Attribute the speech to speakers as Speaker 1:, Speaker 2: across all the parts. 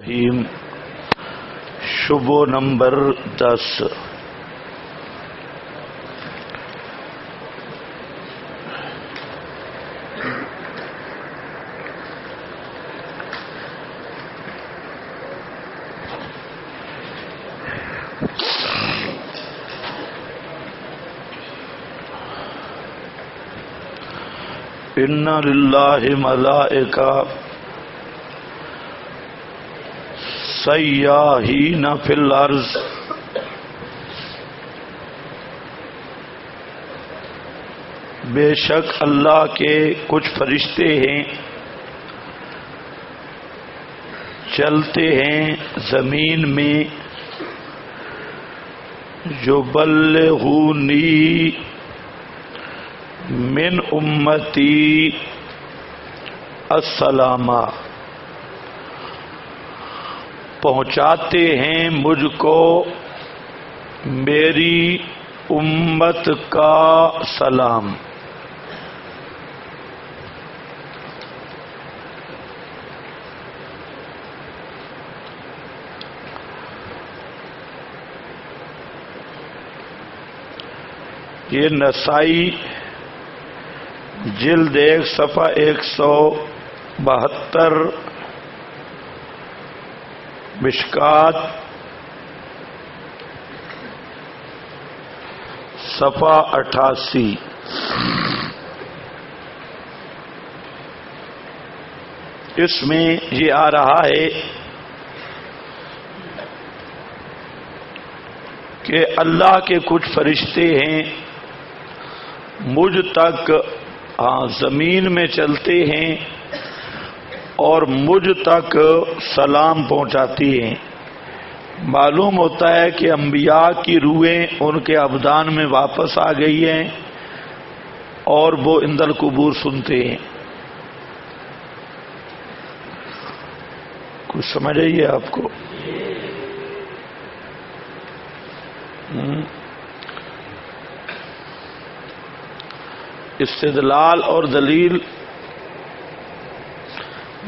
Speaker 1: رحیم شبو number 10۔ ان للہ ملائکہ سیاحین فی الارض بے شک اللہ کے کچھ فرشتے ہیں چلتے ہیں زمین میں، یبلغونی من امتی السلام، پہنچاتے ہیں مجھ کو میری امت کا سلام۔ یہ نسائی جلد 1 صفحہ 172، مشکات صفحہ 88۔ اس میں یہ آ رہا ہے کہ اللہ کے کچھ فرشتے ہیں مجھ تک زمین میں چلتے ہیں اور مجھ تک سلام پہنچاتی ہیں۔ معلوم ہوتا ہے کہ انبیاء کی روحیں ان کے ابدان میں واپس آ گئی ہیں اور وہ عند القبور سنتے ہیں۔ کچھ سمجھ آئیے آپ کو؟ استدلال اور دلیل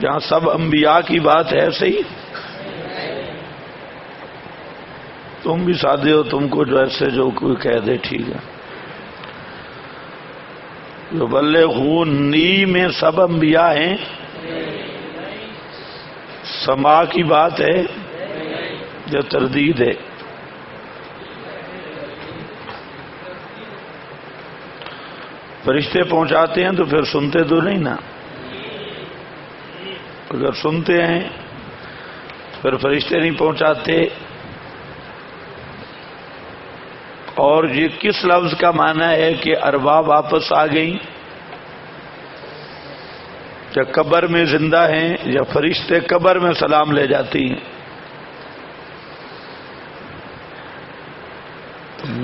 Speaker 1: جہاں سب انبیاء کی بات ہے صحیح، تم بھی سادے ہو، تم کو جو ایسے جو کوئی کہہ دے ٹھیک ہے۔ یبلغونی میں سب انبیاء ہیں، سما کی بات ہے جو تردید ہے۔ فرشتے پہنچاتے ہیں تو پھر سنتے تو نہیں نا، اگر سنتے ہیں پھر فرشتے نہیں پہنچاتے۔ اور یہ کس لفظ کا معنی ہے کہ ارواح واپس آ گئیں، یا قبر میں زندہ ہیں، یا فرشتے قبر میں سلام لے جاتی ہیں؟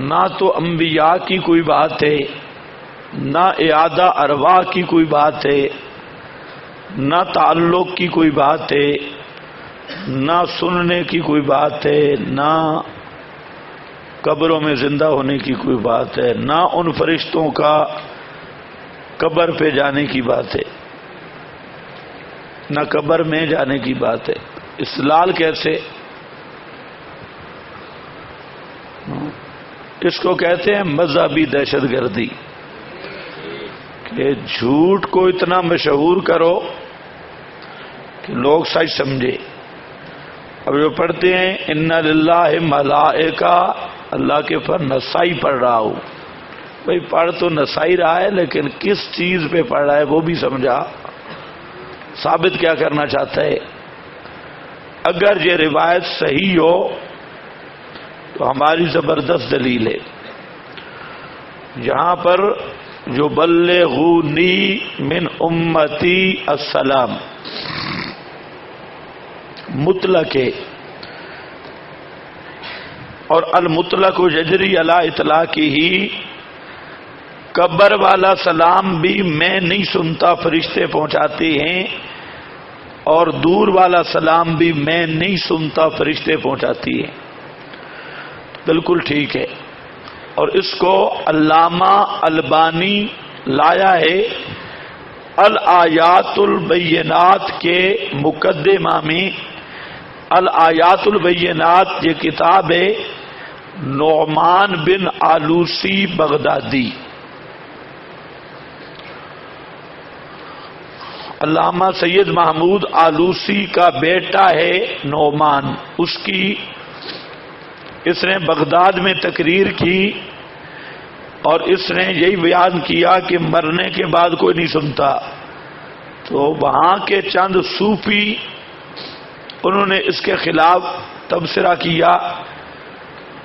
Speaker 1: نہ تو انبیاء کی کوئی بات ہے، نہ اعادہ ارواح کی کوئی بات ہے، نہ تعلق کی کوئی بات ہے، نہ سننے کی کوئی بات ہے، نہ قبروں میں زندہ ہونے کی کوئی بات ہے، نہ ان فرشتوں کا قبر پہ جانے کی بات ہے، نہ قبر میں جانے کی بات ہے۔ استدلال کیسے؟ اس کو کہتے ہیں مذہبی دہشت گردی، کہ جھوٹ کو اتنا مشہور کرو کہ لوگ سچ سمجھے۔ اب جو پڑھتے ہیں ان للہ ملائکہ، اللہ کے پر نسائی پڑھ رہا ہوں، بھئی پڑھ تو نسائی رہا ہے لیکن کس چیز پہ پڑھ رہا ہے وہ بھی سمجھا، ثابت کیا کرنا چاہتا ہے۔ اگر یہ روایت صحیح ہو تو ہماری زبردست دلیل ہے۔ یہاں پر یبلغونی من امتی السلام مطلق ہے، اور المطلق یجری علی اطلاقہ ہی، قبر والا سلام بھی میں نہیں سنتا، فرشتے پہنچاتے ہیں، اور دور والا سلام بھی میں نہیں سنتا، فرشتے پہنچاتی ہیں۔ بالکل ٹھیک ہے، اور اس کو علامہ البانی لایا ہے الآیات البینات کے مقدمہ میں الآیات البینات یہ کتاب ہے نعمان بن آلوسی بغدادی. علامہ سید محمود آلوسی کا بیٹا ہے نعمان. اس نے بغداد میں تقریر کی اور اس نے یہی بیان کیا کہ مرنے کے بعد کوئی نہیں سنتا. تو وہاں کے چند صوفی انہوں نے اس کے خلاف تبصرہ کیا.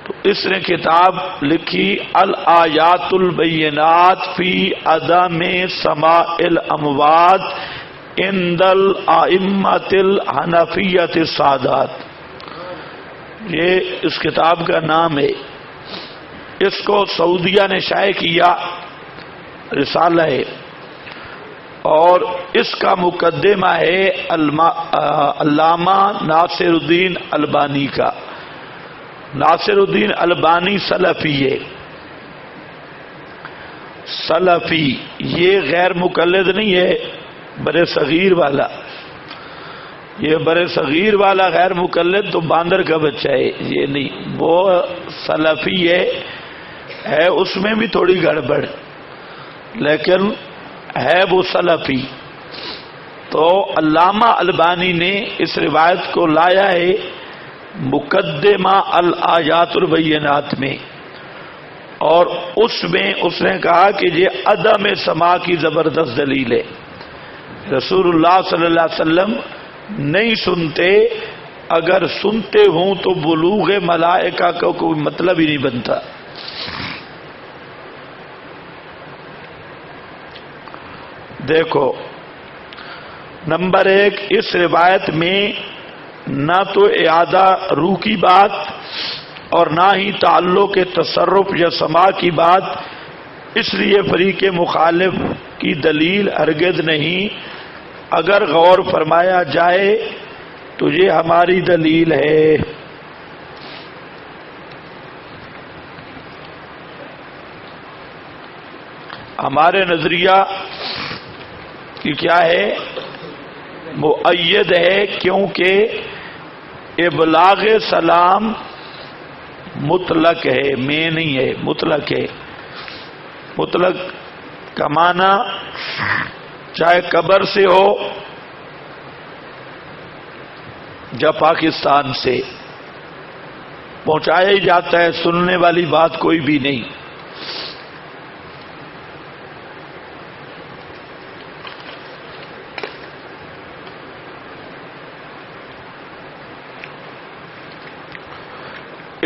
Speaker 1: تو اس نے کتاب لکھی الآیات البینات فی عدم سماع الاموات عند الائمۃ الحنفیۃ السادات. یہ اس کتاب کا نام ہے. اس کو سعودیہ نے شائع کیا، رسالہ ہے، اور اس کا مقدمہ ہے علامہ ناصر الدین البانی کا. ناصر الدین البانی سلفی ہے. سلفی یہ غیر مقلد نہیں ہے برے صغیر والا. یہ برے صغیر والا غیر مقلد تو باندر کا بچہ ہے، یہ نہیں. وہ سلفی ہے اس میں بھی تھوڑی گڑبڑ، لیکن ہے وہ سلفی. تو علامہ البانی نے اس روایت کو لایا ہے مقدمہ الآیات البینات میں، اور اس میں اس نے کہا کہ یہ عدم سماع کی زبردست دلیل ہے. رسول اللہ صلی اللہ علیہ وسلم نہیں سنتے، اگر سنتے ہوں تو بلوغ ملائکہ کا کوئی مطلب ہی نہیں بنتا. دیکھو، نمبر ایک، اس روایت میں نہ تو اعادہ روح کی بات اور نہ ہی تعلق تصرف یا سماع کی بات، اس لیے فریق مخالف کی دلیل ہرگز نہیں. اگر غور فرمایا جائے تو یہ ہماری دلیل ہے. ہمارے نظریہ کی کیا ہے؟ مؤید ہے، کیونکہ ابلاغ سلام مطلق ہے، میں نہیں ہے، مطلق ہے. مطلق کا معنی چاہے قبر سے ہو یا پاکستان سے پہنچایا ہی جاتا ہے، سننے والی بات کوئی بھی نہیں.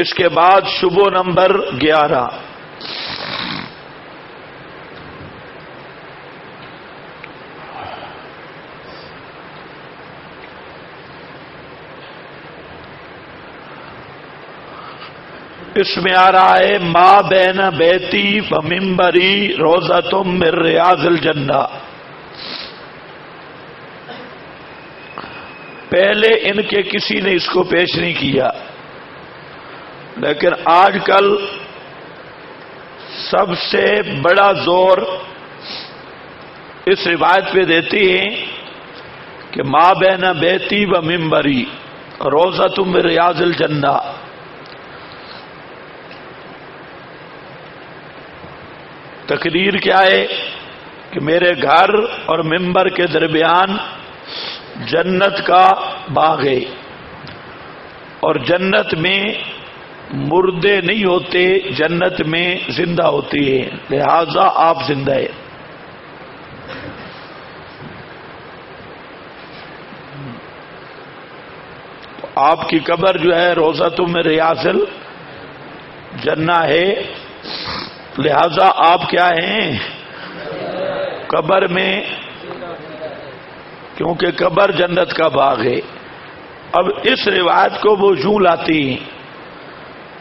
Speaker 1: اس کے بعد شبہ نمبر 11، اس میں آ رہا ہے ما بین بیتی و ممبری روضۃ من ریاض الجنہ. پہلے ان کے کسی نے اس کو پیش نہیں کیا، لیکن آج کل سب سے بڑا زور اس روایت پہ دیتی ہیں کہ ما بین بیتی و ممبری روضۃ من ریاض الجنہ. تقریر کیا ہے کہ میرے گھر اور ممبر کے درمیان جنت کا باغ ہے، اور جنت میں مردے نہیں ہوتے، جنت میں زندہ ہوتی ہے، لہذا آپ زندہ ہیں. آپ کی قبر جو ہے روضۃ من ریاض الجنہ ہے، لہذا آپ کیا ہیں؟ قبر میں، کیونکہ قبر جنت کا باغ ہے. اب اس روایت کو وہ یوں لاتی ہیں،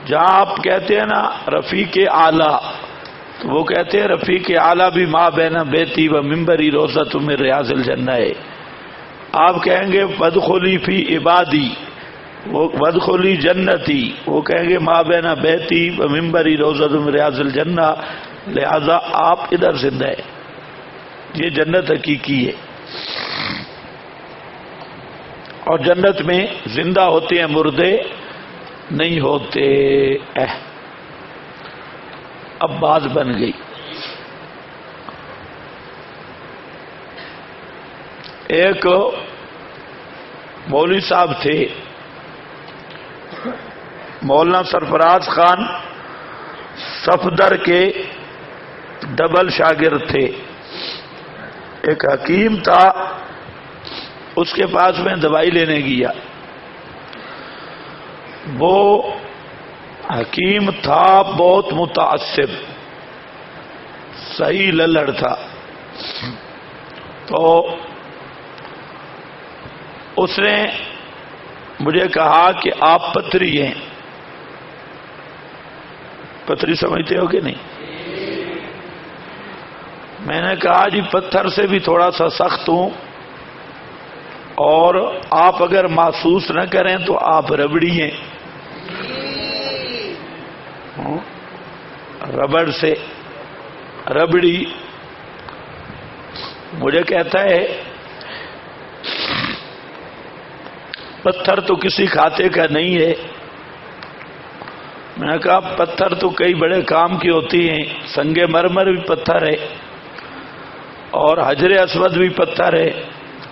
Speaker 1: جہاں آپ کہتے ہیں نا رفیق اعلیٰ، تو وہ کہتے ہیں رفیق اعلیٰ بھی ما بین بیتی و ممبری روضۃ من ریاض الجنہ ہے. آپ کہیں گے وادخلی فی عبادی، وہ وادخلی جنتی، وہ کہیں گے ما بین بیتی و ممبری روضۃ من ریاض الجنہ، لہذا آپ ادھر زندہ ہے. یہ جنت حقیقی ہے. اور جنت میں زندہ ہوتے ہیں مردے نہیں ہوتے. اب بات بن گئی. ایک مولوی صاحب تھے، مولانا سرفراز خان صفدر کے ڈبل شاگرد تھے. ایک حکیم تھا، اس کے پاس میں دوائی لینے گیا. وہ حکیم تھا بہت متعصب، صحیح للڑ تھا. تو اس نے مجھے کہا کہ آپ پتری ہیں. پتری سمجھتے ہو کہ نہیں؟ میں نے کہا جی پتھر سے بھی تھوڑا سا سخت ہوں، اور آپ اگر محسوس نہ کریں تو آپ ربڑی ہیں. ربڑ سے ربڑی. مجھے کہتا ہے پتھر تو کسی کھاتے کا نہیں ہے. میں نے کہا پتھر تو کئی بڑے کام کی ہوتی ہیں. سنگ مرمر بھی پتھر ہے، اور حجر اسود بھی پتھر ہے،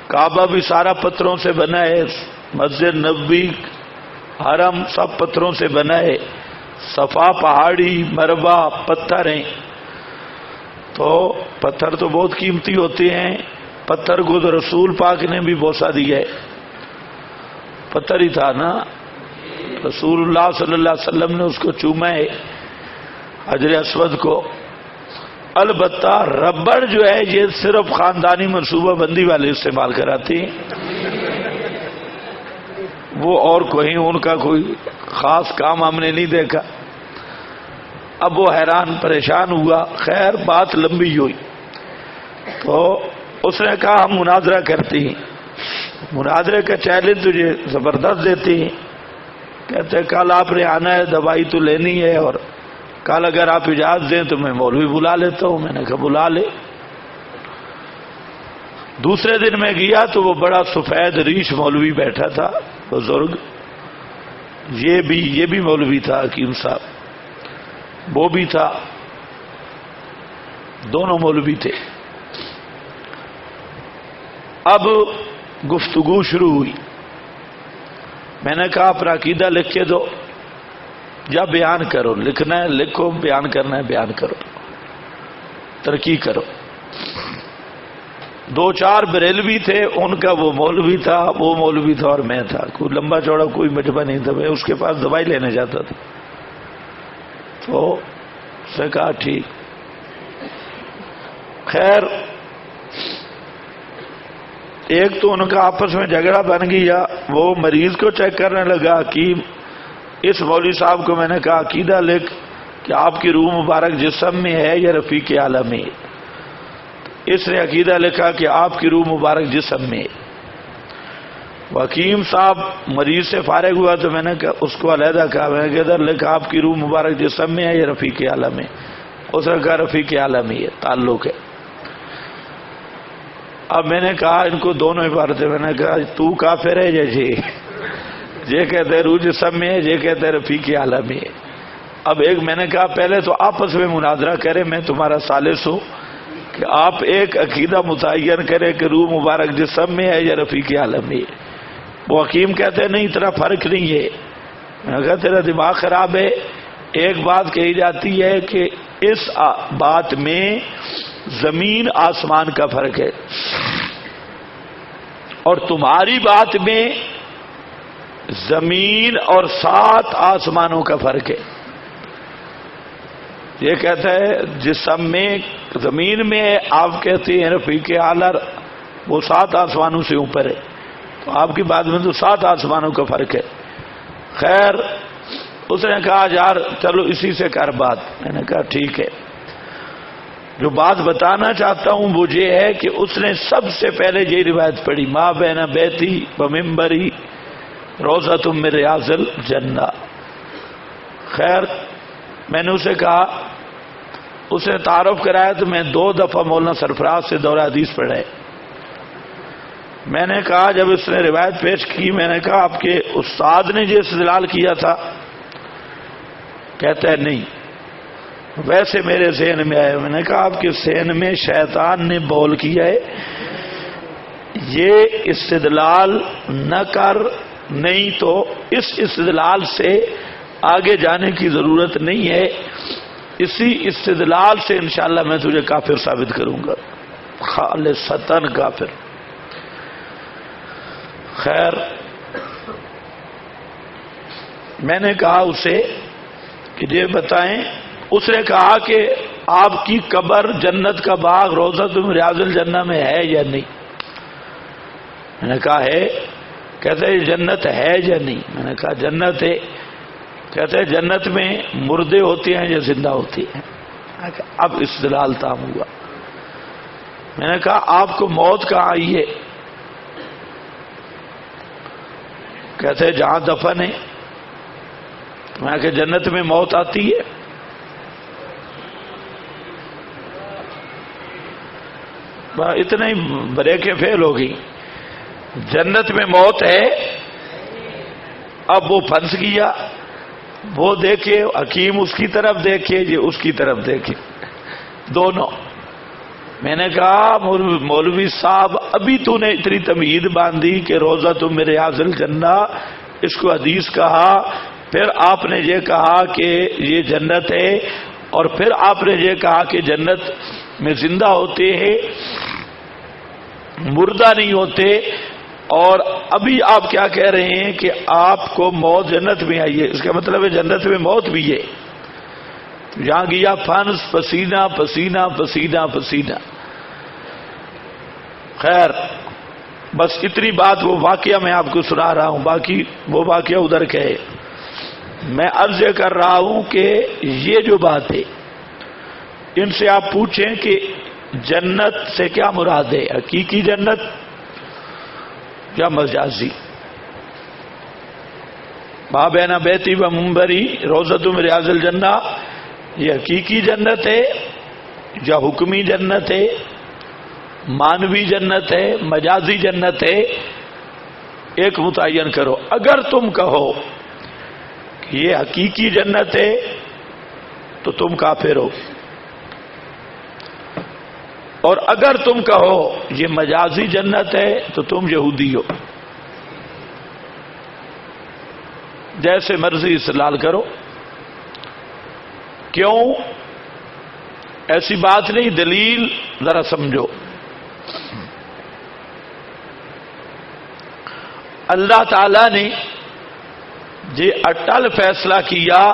Speaker 1: کعبہ بھی سارا پتھروں سے بنا ہے، مسجد نبوی حرم سب پتھروں سے بنا ہے، صفا پہاڑی مربع پتھر ہیں. تو پتھر تو بہت قیمتی ہوتے ہیں. پتھر کو تو رسول پاک نے بھی بوسہ دیا ہے. پتھر ہی تھا نا، رسول اللہ صلی اللہ علیہ وسلم نے اس کو چوما ہے، حجر اسود کو. البتہ ربڑ جو ہے یہ صرف خاندانی منصوبہ بندی والے استعمال کراتے ہیں، وہ اور کوئی ان کا کوئی خاص کام ہم نے نہیں دیکھا. اب وہ حیران پریشان ہوا. خیر بات لمبی ہوئی تو اس نے کہا ہم مناظرہ کرتے ہیں. مناظرے کا چیلنج تجھے زبردست دیتے ہیں. کہتے کل آپ نے آنا ہے، دوائی تو لینی ہے، اور کل اگر آپ اجازت دیں تو میں مولوی بلا لیتا ہوں. میں نے کہا بلا لے. دوسرے دن میں گیا تو وہ بڑا سفید ریش مولوی بیٹھا تھا، بزرگ. یہ بھی مولوی تھا، حکیم صاحب وہ بھی تھا، دونوں مولوی تھے. اب گفتگو شروع ہوئی. میں نے کہا اپنا عقیدہ لکھ کے دو یا بیان کرو. لکھنا ہے لکھو، بیان کرنا ہے بیان کرو، ترقی کرو. دو چار بریلوی تھے، ان کا وہ مولوی تھا، وہ مولوی تھا، اور میں تھا. کوئی لمبا چوڑا کوئی مجمع نہیں تھا. میں اس کے پاس دوائی لینے جاتا تھا. تو اس نے کہا ٹھیک. خیر ایک تو ان کا آپس میں جھگڑا بن گیا. وہ مریض کو چیک کرنے لگا حکیم. اس مولوی صاحب کو میں نے کہا عقیدہ لکھ کہ آپ کی روح مبارک جسم میں ہے یا رفیق اعلیٰ میں. اس نے عقیدہ لکھا کہ آپ کی روح مبارک جسم میں. حکیم صاحب مریض سے فارغ ہوا تو میں نے اس کو علیحدہ کہا، میں نے کہا ادھر لکھا آپ کی روح مبارک جسم میں ہے یا رفیق اعلیٰ میں. اس نے کہا رفیق اعلیٰ میں ہے، تعلق ہے. اب میں نے کہا ان کو دونوں عبارتیں. میں نے کہا تو کافر ہے یہ کہتے روح جسم میں ہے، یہ کہتے رفیق اعلیٰ میں ہے. اب ایک میں نے کہا پہلے تو آپس میں مناظرہ کرے، میں تمہارا ثالث ہوں، کہ آپ ایک عقیدہ متعین کرے کہ روح مبارک جسم میں ہے یا رفیق اعلیٰ میں ہے. وہ حکیم کہتے ہیں نہیں اتنا فرق نہیں ہے. میں نے کہا تیرا دماغ خراب ہے. ایک بات کہی جاتی ہے کہ اس بات میں زمین آسمان کا فرق ہے، اور تمہاری بات میں زمین اور 7 آسمانوں کا فرق ہے. یہ کہتا ہے جسم میں زمین میں آپ کہتے ہیں رفیق اعلیٰ، وہ 7 آسمانوں سے اوپر ہے. تو آپ کی بات میں تو 7 آسمانوں کا فرق ہے. خیر اس نے کہا یار چلو اسی سے کر بات. میں نے کہا ٹھیک ہے. جو بات بتانا چاہتا ہوں وہ یہ ہے کہ اس نے سب سے پہلے یہ روایت پڑھی، ما بین بیتی و منبری روضۃ من ریاض الجنہ. خیر میں نے اسے کہا، اس نے تعارف کرایا تو میں 2 دفعہ مولانا سرفراز سے دورہ حدیث پڑھا ہے. میں نے کہا جب اس نے روایت پیش کی میں نے کہا آپ کے استاد نے یہ استدلال کیا تھا؟ کہتا ہے نہیں، ویسے میرے ذہن میں آیا۔ میں نے کہا آپ کے ذہن میں شیطان نے بول کیا ہے، یہ استدلال نہ کر، نہیں تو اس استدلال سے آگے جانے کی ضرورت نہیں ہے، اسی استدلال سے انشاءاللہ میں تجھے کافر ثابت کروں گا، خالصتاً کافر۔ خیر، میں نے کہا اسے کہ یہ بتائیں، اس نے کہا کہ آپ کی قبر جنت کا باغ روضۃ من ریاض الجنہ میں ہے یا نہیں؟ میں نے کہا ہے۔ کہتے ہیں جنت ہے یا نہیں؟ میں نے کہا جنت ہے۔ کہتے ہیں جنت میں مردے ہوتے ہیں یا زندہ ہوتے ہیں؟ اب استدلال تام ہوا۔ میں نے کہا آپ کو موت کہاں آئی ہے؟ کہتے ہیں جہاں دفن ہے۔ میں نے کہا جنت میں موت آتی ہے؟ اتنا ہی بریکیں فیل ہو گئی۔ جنت میں موت ہے؟ اب وہ پھنس گیا، وہ دیکھے حکیم اس کی طرف دیکھے، یہ اس کی طرف دیکھے، دونوں۔ میں نے کہا مولوی صاحب ابھی تو نے اتنی تمہید باندھی کہ روضۃ من ریاض الجنہ، اس کو حدیث کہا، پھر آپ نے یہ کہا کہ یہ جنت ہے، اور پھر آپ نے یہ کہا کہ جنت میں زندہ ہوتے ہیں، مردہ نہیں ہوتے، اور ابھی آپ کیا کہہ رہے ہیں کہ آپ کو موت جنت میں آئی ہے؟ اس کا مطلب ہے جنت میں موت بھی ہے۔ جہاں گیا پھنس، پسینہ پسینہ پسینہ پسینہ۔ خیر، بس اتنی بات، وہ واقعہ میں آپ کو سنا رہا ہوں، باقی وہ واقعہ ادھر کا ہے۔ میں عرض کر رہا ہوں کہ یہ جو بات ہے، ان سے آپ پوچھیں کہ جنت سے کیا مراد ہے، حقیقی جنت یا مجازی؟ ما بین بیتی و منبری روضۃ من ریاض الجنہ، یہ حقیقی جنت ہے یا حکمی جنت ہے، مانوی جنت ہے، مجازی جنت ہے؟ ایک متعین کرو۔ اگر تم کہو کہ یہ حقیقی جنت ہے تو تم کافر ہو، اور اگر تم کہو یہ مجازی جنت ہے تو تم یہودی ہو۔ جیسے مرضی استدلال کرو، کیوں؟ ایسی بات نہیں، دلیل ذرا سمجھو۔ اللہ تعالی نے یہ اٹل فیصلہ کیا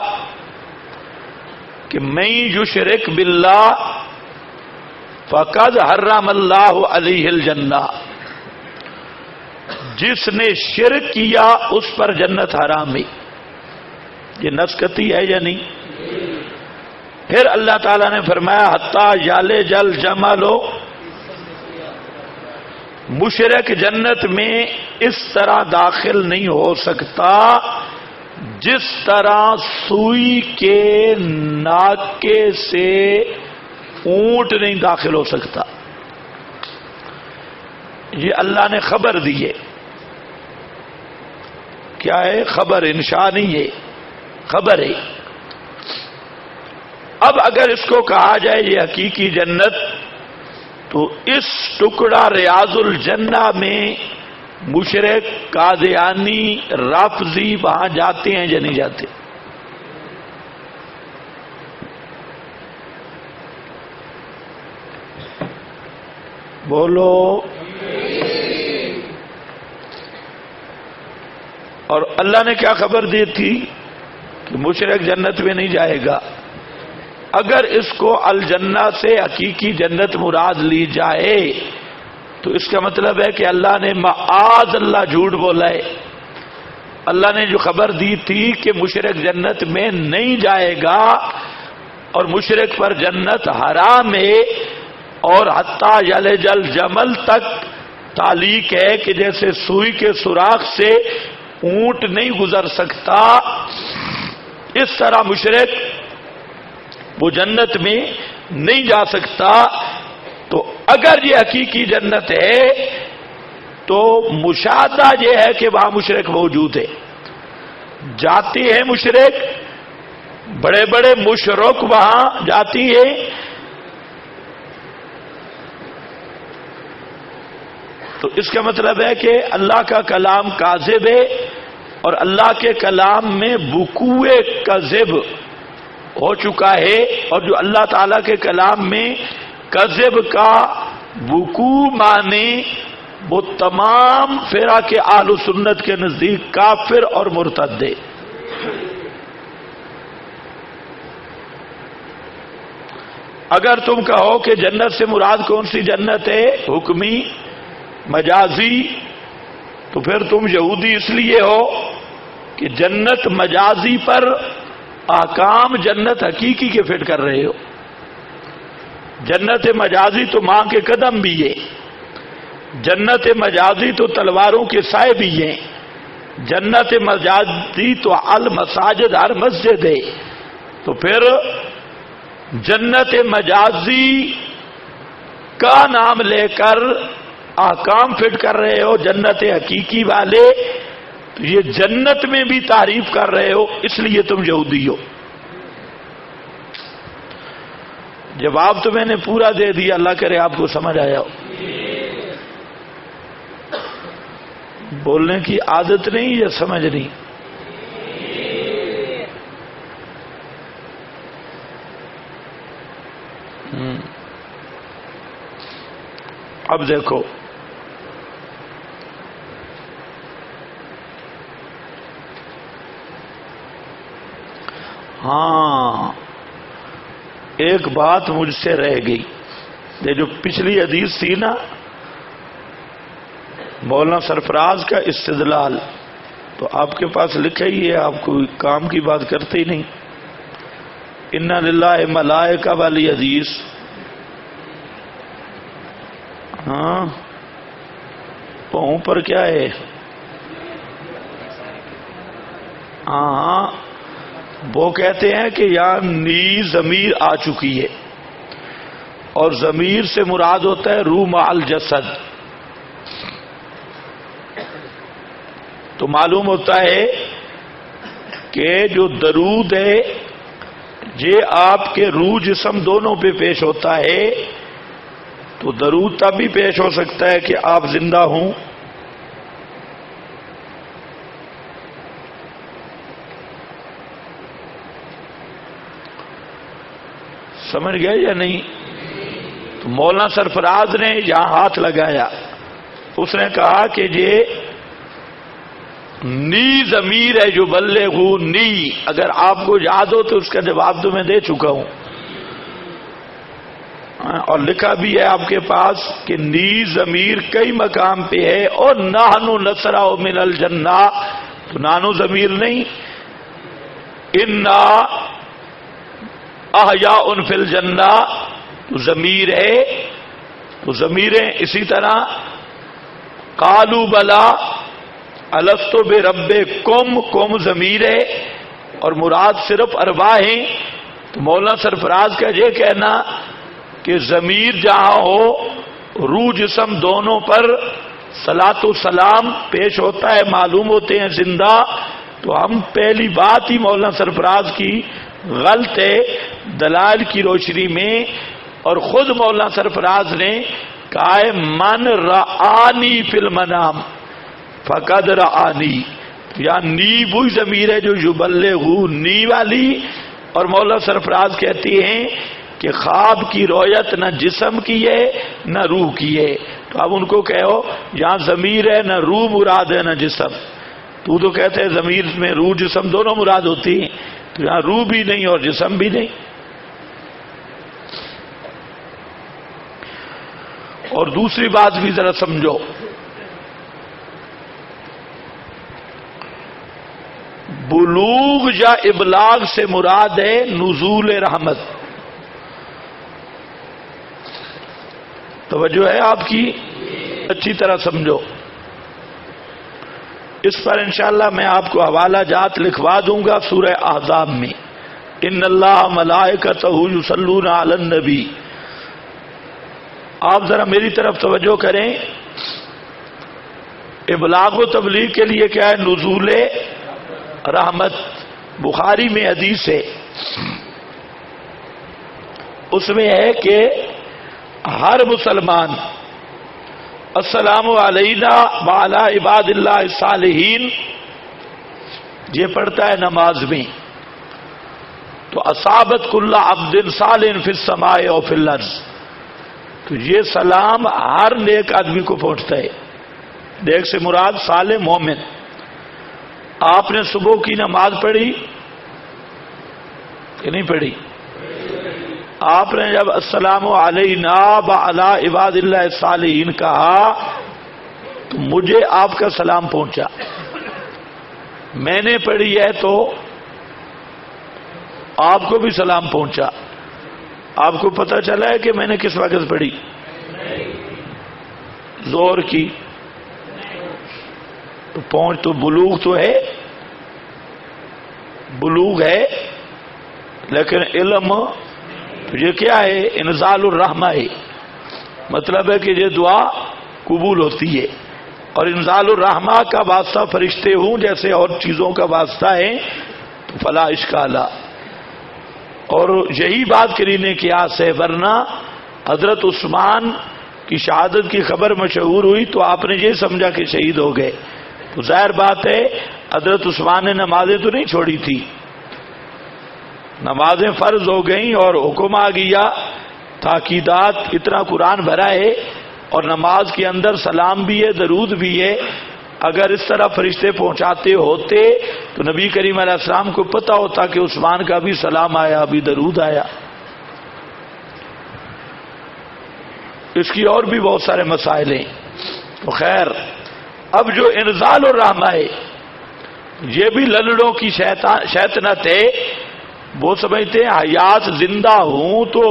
Speaker 1: کہ من یشرک باللہ فقد حرم اللہ علیہ الجنہ، جس نے شرک کیا اس پر جنت حرام ہے۔ یہ نسکتی ہے یا نہیں؟ پھر اللہ تعالیٰ نے فرمایا حتی یلج الجمل، مشرک جنت میں اس طرح داخل نہیں ہو سکتا جس طرح سوئی کے ناکے سے اونٹ نہیں داخل ہو سکتا۔ یہ اللہ نے خبر دی ہے۔ کیا ہے؟ خبر، انشاء نہیں ہے، خبر ہے۔ اب اگر اس کو کہا جائے یہ حقیقی جنت، تو اس ٹکڑا ریاض الجنہ میں مشرک، قادیانی، رافضی وہاں جاتے ہیں یا نہیں جاتے؟ بولو۔ اور اللہ نے کیا خبر دی تھی کہ مشرک جنت میں نہیں جائے گا؟ اگر اس کو الجنہ سے حقیقی جنت مراد لی جائے تو اس کا مطلب ہے کہ اللہ نے معاذ اللہ جھوٹ بولا ہے۔ اللہ نے جو خبر دی تھی کہ مشرک جنت میں نہیں جائے گا اور مشرک پر جنت حرام ہے، اور حتی یلج الجمل تک تعلیق ہے کہ جیسے سوئی کے سوراخ سے اونٹ نہیں گزر سکتا، اس طرح مشرک وہ جنت میں نہیں جا سکتا۔ تو اگر یہ حقیقی جنت ہے تو مشاہدہ یہ ہے کہ وہاں مشرک موجود ہے. جاتی ہے مشرک، بڑے بڑے مشرک وہاں جاتی ہے، تو اس کا مطلب ہے کہ اللہ کا کلام کاذب ہے، اور اللہ کے کلام میں وقوع کذب ہو چکا ہے. اور جو اللہ تعالی کے کلام میں کذب کا وقوع مانے وہ تمام فرقہ کے اہل سنت کے نزدیک کافر اور مرتد ہے. اگر تم کہو کہ جنت سے مراد کون سی جنت ہے، حکمی مجازی، تو پھر تم یہودی اس لیے ہو کہ جنت مجازی پر احکام جنت حقیقی کے فٹ کر رہے ہو. جنت مجازی تو ماں کے قدم بھی ہے، جنت مجازی تو تلواروں کے سائے بھی ہیں، جنت مجازی تو المساجد ہر مسجد ہے. تو پھر جنت مجازی کا نام لے کر احکام فٹ کر رہے ہو جنت حقیقی والے، تو یہ جنت میں بھی تعریف کر رہے ہو، اس لیے تم یہودی ہو. جواب تو میں نے پورا دے دیا، اللہ کرے آپ کو سمجھ آیا ہو. بولنے کی عادت نہیں یا سمجھ نہیں؟ اب دیکھو، ہاں ایک بات مجھ سے رہ گئی. یہ جو پچھلی حدیث تھی نا، مولانا سرفراز کا استدلال، تو آپ کے پاس لکھا ہی ہے، آپ کو کام کی بات کرتے ہی نہیں. انا للہ ملائکہ والی حدیث، ہاں پاؤں پر کیا ہے؟ ہاں وہ کہتے ہیں کہ یہاں نی ضمیر آ چکی ہے، اور ضمیر سے مراد ہوتا ہے روح مع الجسد. تو معلوم ہوتا ہے کہ جو درود ہے یہ آپ کے روح جسم دونوں پہ پیش ہوتا ہے. تو درود تب بھی پیش ہو سکتا ہے کہ آپ زندہ ہوں. سمجھ گئے یا نہیں؟ تو مولانا سرفراز نے یہاں ہاتھ لگایا، اس نے کہا کہ یہ نی ضمیر ہے جو بلغو نی. اگر آپ کو یاد ہو تو اس کا جواب تو میں دے چکا ہوں، اور لکھا بھی ہے آپ کے پاس کہ نی ضمیر کئی مقام پہ ہے. اور نحنو نسرع من الجنہ، تو نانو ضمیر نہیں، انا احیاء فی الجنہ تو ضمیر ہے. تو ضمیریں اسی طرح قالوا بلا الست بربکم، کم ضمیر ہے اور مراد صرف ارواح ہیں. تو مولانا سرفراز کا یہ کہنا کہ ضمیر جہاں ہو روح جسم دونوں پر صلاۃ و سلام پیش ہوتا ہے، معلوم ہوتے ہیں زندہ. تو ہم پہلی بات ہی مولانا سرفراز کی غلط ہے دلائل کی روشنی میں. اور خود مولانا سرفراز نے کہا ہے من رآنی فی المنام فقد رآنی. یا نی وہی ضمیر ہے جو یبلغو نی والی. اور مولانا سرفراز کہتے ہیں کہ خواب کی رویت نہ جسم کی ہے نہ روح کی ہے. تو اب ان کو کہو یہاں ضمیر ہے، نہ روح مراد ہے نہ جسم. تو کہتے ہیں ضمیر میں روح جسم دونوں مراد ہوتی ہیں، تو یہاں روح بھی نہیں اور جسم بھی نہیں. اور دوسری بات بھی ذرا سمجھو، بلوغ یا ابلاغ سے مراد ہے نزول رحمت. توجہ ہے آپ کی؟ اچھی طرح سمجھو. اس پر انشاءاللہ میں آپ کو حوالہ جات لکھوا دوں گا سورہ احزاب میں. ان اللہ ملائکتہ یصلون علی النبی. آپ ذرا میری طرف توجہ کریں. ابلاغ و تبلیغ کے لیے کیا ہے؟ نزول رحمت. بخاری میں حدیث ہے، اس میں ہے کہ ہر مسلمان السلام علینا وعلی عباد اللہ الصالحین یہ پڑھتا ہے نماز میں تو اصابت کل عبد صالح فی السماء و فی الارض، تو یہ سلام ہر نیک آدمی کو پہنچتا ہے. نیک سے مراد صالح مومن. آپ نے صبح کی نماز پڑھی کہ نہیں پڑھی؟ آپ نے جب السلام علینا وعلی عباد اللہ الصالحین کہا تو مجھے آپ کا سلام پہنچا. میں نے پڑھی ہے تو آپ کو بھی سلام پہنچا. آپ کو پتہ چلا ہے کہ میں نے کس وقت پڑھی؟ زور کی. تو پہنچ تو بلوغ تو ہے، بلوغ ہے، لیکن علم یہ کیا ہے؟ انزال الرحمہ ہے. مطلب ہے کہ یہ دعا قبول ہوتی ہے. اور انزال الرحمہ کا واسطہ فرشتے ہوں جیسے اور چیزوں کا واسطہ ہے تو فلا اشکالہ. اور یہی بات کرینے کی آس ہے، ورنہ حضرت عثمان کی شہادت کی خبر مشہور ہوئی تو آپ نے یہ سمجھا کہ شہید ہو گئے. تو ظاہر بات ہے حضرت عثمان نے نمازیں تو نہیں چھوڑی تھی، نمازیں فرض ہو گئیں اور حکم آ گیا، تاکیدات، اتنا قرآن بھرا ہے اور نماز کے اندر سلام بھی ہے، درود بھی ہے. اگر اس طرح فرشتے پہنچاتے ہوتے تو نبی کریم علیہ السلام کو پتا ہوتا کہ عثمان کا بھی سلام آیا، بھی درود آیا. اس کی اور بھی بہت سارے مسائل ہیں. تو خیر، اب جو انزال الرحمہ ہے یہ بھی للڑوں کی شیطنت ہے. وہ سمجھتے ہیں حیات زندہ ہوں تو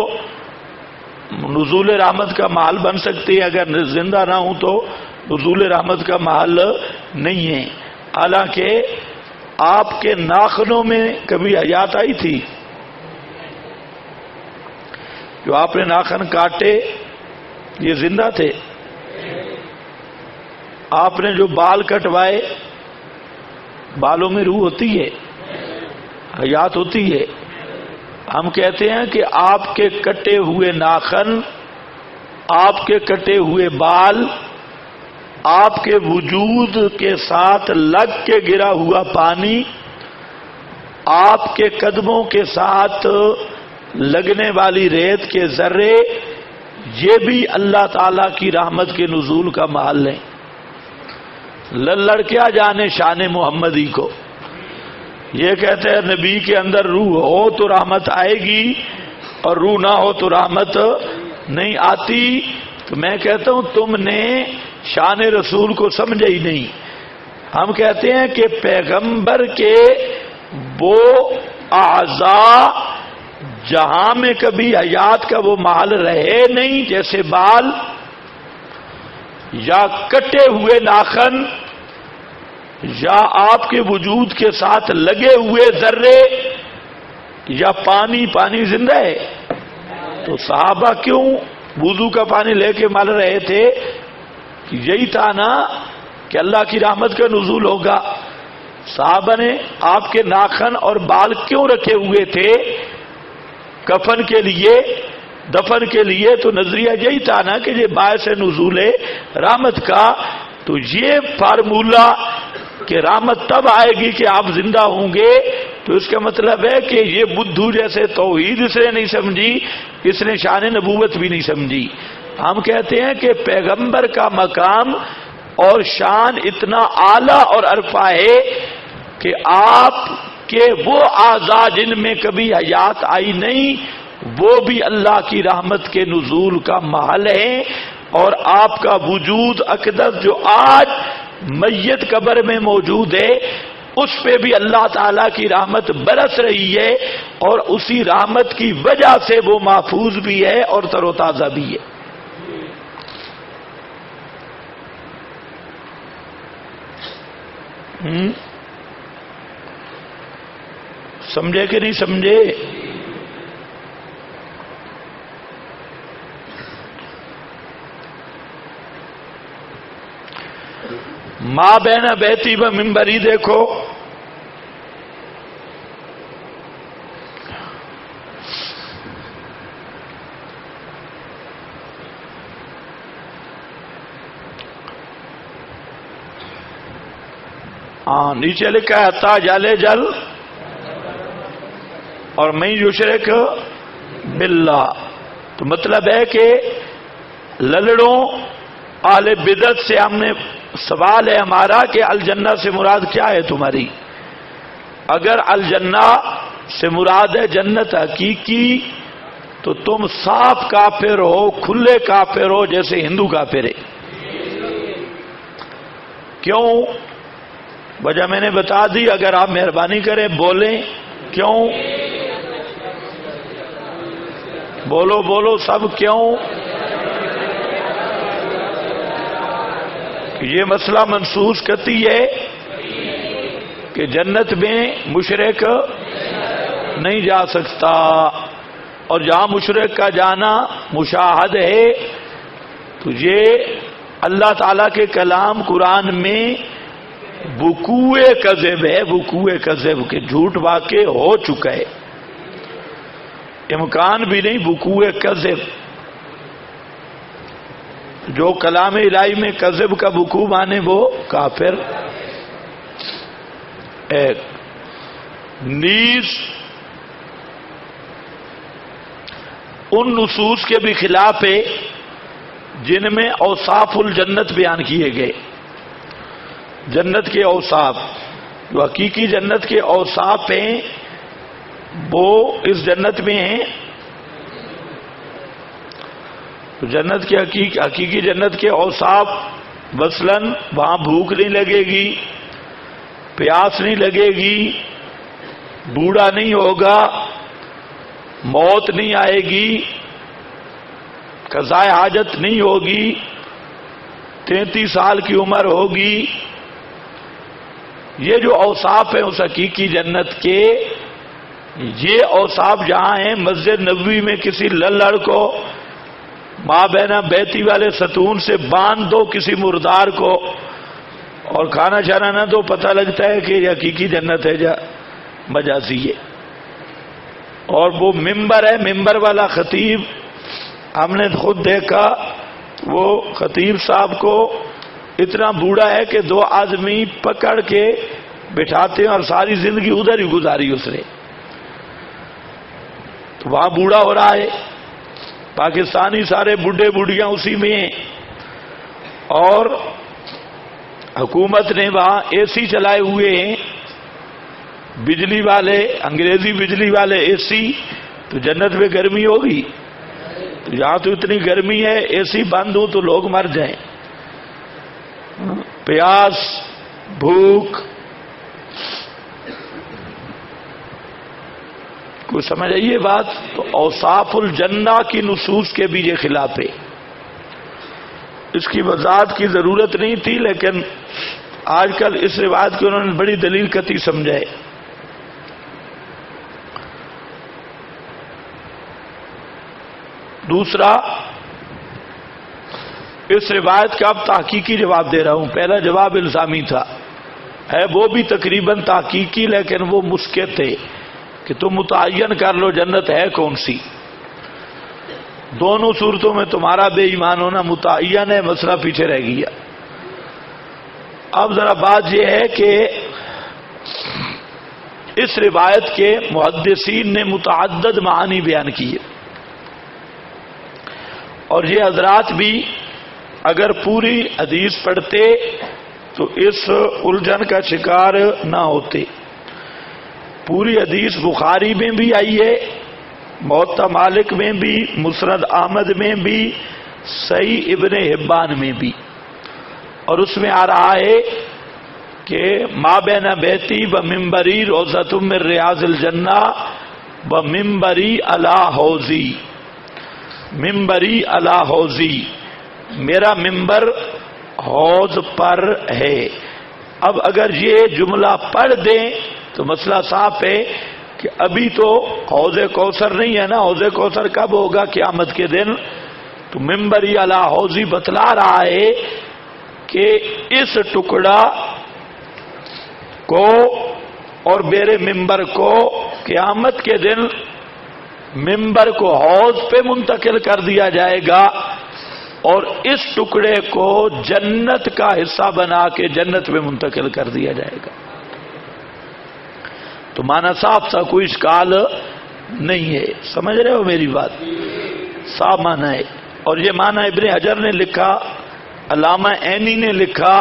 Speaker 1: نزول رحمت کا محل بن سکتی ہے، اگر زندہ نہ ہوں تو نزول رحمت کا محل نہیں ہے. حالانکہ آپ کے ناخنوں میں کبھی حیات آئی تھی؟ جو آپ نے ناخن کاٹے یہ زندہ تھے. آپ نے جو بال کٹوائے بالوں میں روح ہوتی ہے، حیات ہوتی ہے. ہم کہتے ہیں کہ آپ کے کٹے ہوئے ناخن، آپ کے کٹے ہوئے بال، آپ کے وجود کے ساتھ لگ کے گرا ہوا پانی، آپ کے قدموں کے ساتھ لگنے والی ریت کے ذرے، یہ بھی اللہ تعالی کی رحمت کے نزول کا محل ہے. لڑ کیا جانے شان محمدی کو. یہ کہتے ہیں نبی کے اندر روح ہو تو رحمت آئے گی اور روح نہ ہو تو رحمت نہیں آتی. تو میں کہتا ہوں تم نے شان رسول کو سمجھا ہی نہیں. ہم کہتے ہیں کہ پیغمبر کے وہ اعضاء جہاں میں کبھی حیات کا وہ محل رہے نہیں، جیسے بال یا کٹے ہوئے ناخن یا آپ کے وجود کے ساتھ لگے ہوئے ذرے یا پانی. پانی زندہ ہے تو صحابہ کیوں وضو کا پانی لے کے مل رہے تھے؟ یہی تھا نا کہ اللہ کی رحمت کا نزول ہوگا. صحابہ نے آپ کے ناخن اور بال کیوں رکھے ہوئے تھے؟ کفن کے لیے، دفن کے لیے. تو نظریہ یہی تھا نا کہ یہ باعث نزول رحمت کا. تو یہ فارمولہ کہ رحمت تب آئے گی کہ آپ زندہ ہوں گے، تو اس کا مطلب ہے کہ یہ بدھو جیسے توحید اس نے نہیں سمجھی، اس نے شان نبوت بھی نہیں سمجھی. ہم کہتے ہیں کہ پیغمبر کا مقام اور شان اتنا اعلیٰ اور عرفہ ہے کہ آپ کے وہ اعضاء جن میں کبھی حیات آئی نہیں وہ بھی اللہ کی رحمت کے نزول کا محل ہے. اور آپ کا وجود اقدس جو آج میت قبر میں موجود ہے اس پہ بھی اللہ تعالی کی رحمت برس رہی ہے، اور اسی رحمت کی وجہ سے وہ محفوظ بھی ہے اور تر و تازہ بھی ہے. سمجھے کہ نہیں سمجھے؟ ماں بین بیتی و ممبری دیکھو، نیچے لکھا ہے حتی جل جل، اور من یشرک باللہ، تو مطلب ہے کہ للڑوں اہل بدعت سے ہم نے سوال ہے ہمارا کہ الجنہ سے مراد کیا ہے تمہاری؟ اگر الجنہ سے مراد ہے جنت حقیقی تو تم صاف کافر ہو، کھلے کافر ہو، جیسے ہندو کافر ہے۔ کیوں؟ وجہ میں نے بتا دی، اگر آپ مہربانی کریں بولیں کیوں؟ بولو بولو سب، کیوں؟ یہ مسئلہ منسوخ کرتی ہے کہ جنت میں مشرک نہیں جا سکتا، اور جہاں مشرک کا جانا مشاہد ہے، تو یہ اللہ تعالیٰ کے کلام قرآن میں وقوع کذب ہے، وقوع کذب کے جھوٹ واقع ہو چکا ہے، امکان بھی نہیں وقوع کذب۔ جو کلام الہی میں کذب کا وقوع مانے وہ کافر۔ ایک نیز ان نصوص کے بھی خلاف ہے جن میں اوصاف الجنت بیان کیے گئے، جنت کے اوصاف، جو حقیقی جنت کے اوصاف ہیں وہ اس جنت میں ہیں۔ تو جنت کے حقیقی جنت کے اوصاف، مثلاً وہاں بھوک نہیں لگے گی، پیاس نہیں لگے گی، بوڑھا نہیں ہوگا، موت نہیں آئے گی، قضاء حاجت نہیں ہوگی، 33 سال کی عمر ہوگی۔ یہ جو اوصاف ہیں اس حقیقی جنت کے، یہ اوصاف جہاں ہیں مسجد نبوی میں کسی للڑ کو ماں بہنا بیتی والے ستون سے باندھ دو کسی مردار کو، اور کھانا شانا نہ دو، پتہ لگتا ہے کہ یہ حقیقی جنت ہے یا مجازی ہے۔ اور وہ ممبر ہے، ممبر والا خطیب، ہم نے خود دیکھا، وہ خطیب صاحب کو اتنا بوڑھا ہے کہ 2 آدمی پکڑ کے بٹھاتے ہیں، اور ساری زندگی ادھر ہی گزاری اس نے۔ تو وہاں بوڑھا ہو رہا ہے، پاکستانی سارے بوڑھے بوڑھیاں اسی میں ہیں، اور حکومت نے وہاں اے سی چلائے ہوئے ہیں، بجلی والے، انگریزی بجلی والے اے سی۔ تو جنت میں گرمی ہوگی؟ تو یہاں تو اتنی گرمی ہے، اے سی بند ہو تو لوگ مر جائیں، پیاس، بھوک، کوئی سمجھ آئیے بات؟ تو اوصاف الجنہ کی نصوص کے بھی یہ خلاف ہے۔ اس کی وضاحت کی ضرورت نہیں تھی، لیکن آج کل اس روایت کو انہوں نے بڑی دلیل قطعی سمجھا ہے۔ دوسرا، اس روایت کا اب تحقیقی جواب دے رہا ہوں، پہلا جواب الزامی تھا، ہے وہ بھی تقریباً تحقیقی، لیکن وہ مسکت ہے کہ تم متعین کر لو جنت ہے کون سی۔ دونوں صورتوں میں تمہارا بے ایمان ہونا متعین ہے، مسئلہ پیچھے رہ گیا۔ اب ذرا بات یہ ہے کہ اس روایت کے محدثین نے متعدد معانی بیان کیے، اور یہ حضرات بھی اگر پوری حدیث پڑھتے تو اس الجھن کا شکار نہ ہوتے۔ پوری حدیث بخاری میں بھی آئی ہے، موطا مالک میں بھی، مسند احمد میں بھی، صحیح ابن حبان میں بھی، اور اس میں آ رہا ہے کہ ما بین بیتی و ممبری روضۃ من ریاض الجنہ و ممبری علی حوضی، ممبری علی حوضی، میرا ممبر حوض پر ہے۔ اب اگر یہ جملہ پڑھ دیں تو مسئلہ صاف ہے کہ ابھی تو حوض کوثر نہیں ہے نا، حوض کوثر کب ہوگا؟ قیامت کے دن۔ تو ممبری علی حوضی بتلا رہا ہے کہ اس ٹکڑا کو اور میرے ممبر کو قیامت کے دن ممبر کو حوض پہ منتقل کر دیا جائے گا اور اس ٹکڑے کو جنت کا حصہ بنا کے جنت میں منتقل کر دیا جائے گا. تو مانا صاف سا کوئی اشکال نہیں ہے. سمجھ رہے ہو میری بات؟ صاف مانا ہے. اور یہ مانا ابن حجر نے لکھا، علامہ عینی نے لکھا،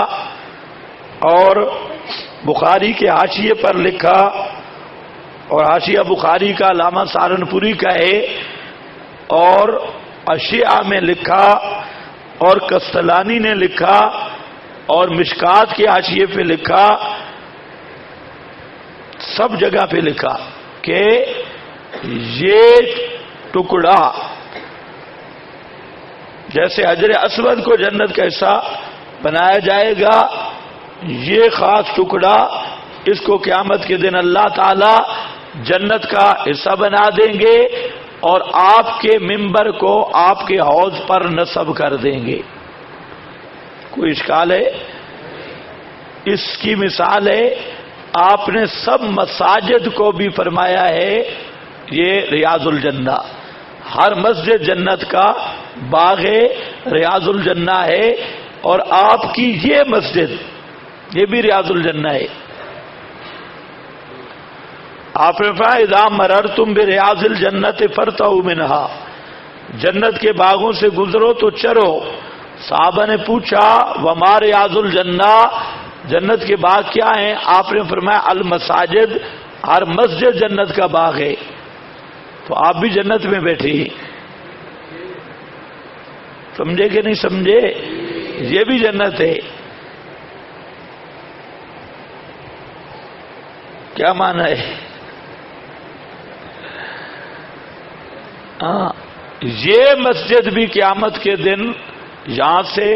Speaker 1: اور بخاری کے حاشیے پر لکھا، اور حاشیہ بخاری کا علامہ سہارنپوری کا ہے، اور اشیاء میں لکھا، اور کستلانی نے لکھا، اور مشکات کے حاشیے پہ لکھا، سب جگہ پہ لکھا کہ یہ ٹکڑا جیسے حجر اسود کو جنت کا حصہ بنایا جائے گا، یہ خاص ٹکڑا اس کو قیامت کے دن اللہ تعالی جنت کا حصہ بنا دیں گے اور آپ کے ممبر کو آپ کے حوض پر نصب کر دیں گے. کوئی اشکال ہے؟ اس کی مثال ہے، آپ نے سب مساجد کو بھی فرمایا ہے یہ ریاض الجنہ. ہر مسجد جنت کا باغ ہے، ریاض الجنہ ہے، اور آپ کی یہ مسجد یہ بھی ریاض الجنہ ہے. آپ نے فرمایا اذا مررتم بریاض الجنت فرتعوا منہا، جنت کے باغوں سے گزرو تو چرو. صحابہ نے پوچھا وما ریاض الجنہ، جنت کے باغ کیا ہیں؟ آپ نے فرمایا المساجد، ہر مسجد جنت کا باغ ہے. تو آپ بھی جنت میں بیٹھے ہیں. سمجھے کہ نہیں سمجھے؟ یہ بھی جنت ہے. کیا معنی ہے؟ یہ مسجد بھی قیامت کے دن یہاں سے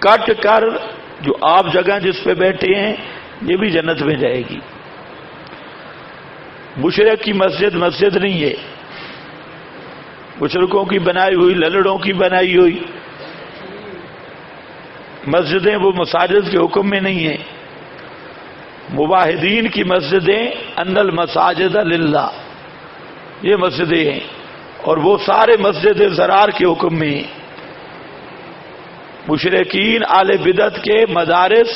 Speaker 1: کٹ کر جو آپ جگہ جس پہ بیٹھے ہیں یہ بھی جنت میں جائے گی. مشرک کی مسجد مسجد نہیں ہے، مشرکوں کی بنائی ہوئی، للڑوں کی بنائی ہوئی مسجدیں وہ مساجد کے حکم میں نہیں ہیں. موحدین کی مسجدیں ان المساجد للہ، یہ مسجدیں ہیں، اور وہ سارے مسجد زرار کے حکم میں ہیں. مشرکین اہل بدعت کے مدارس،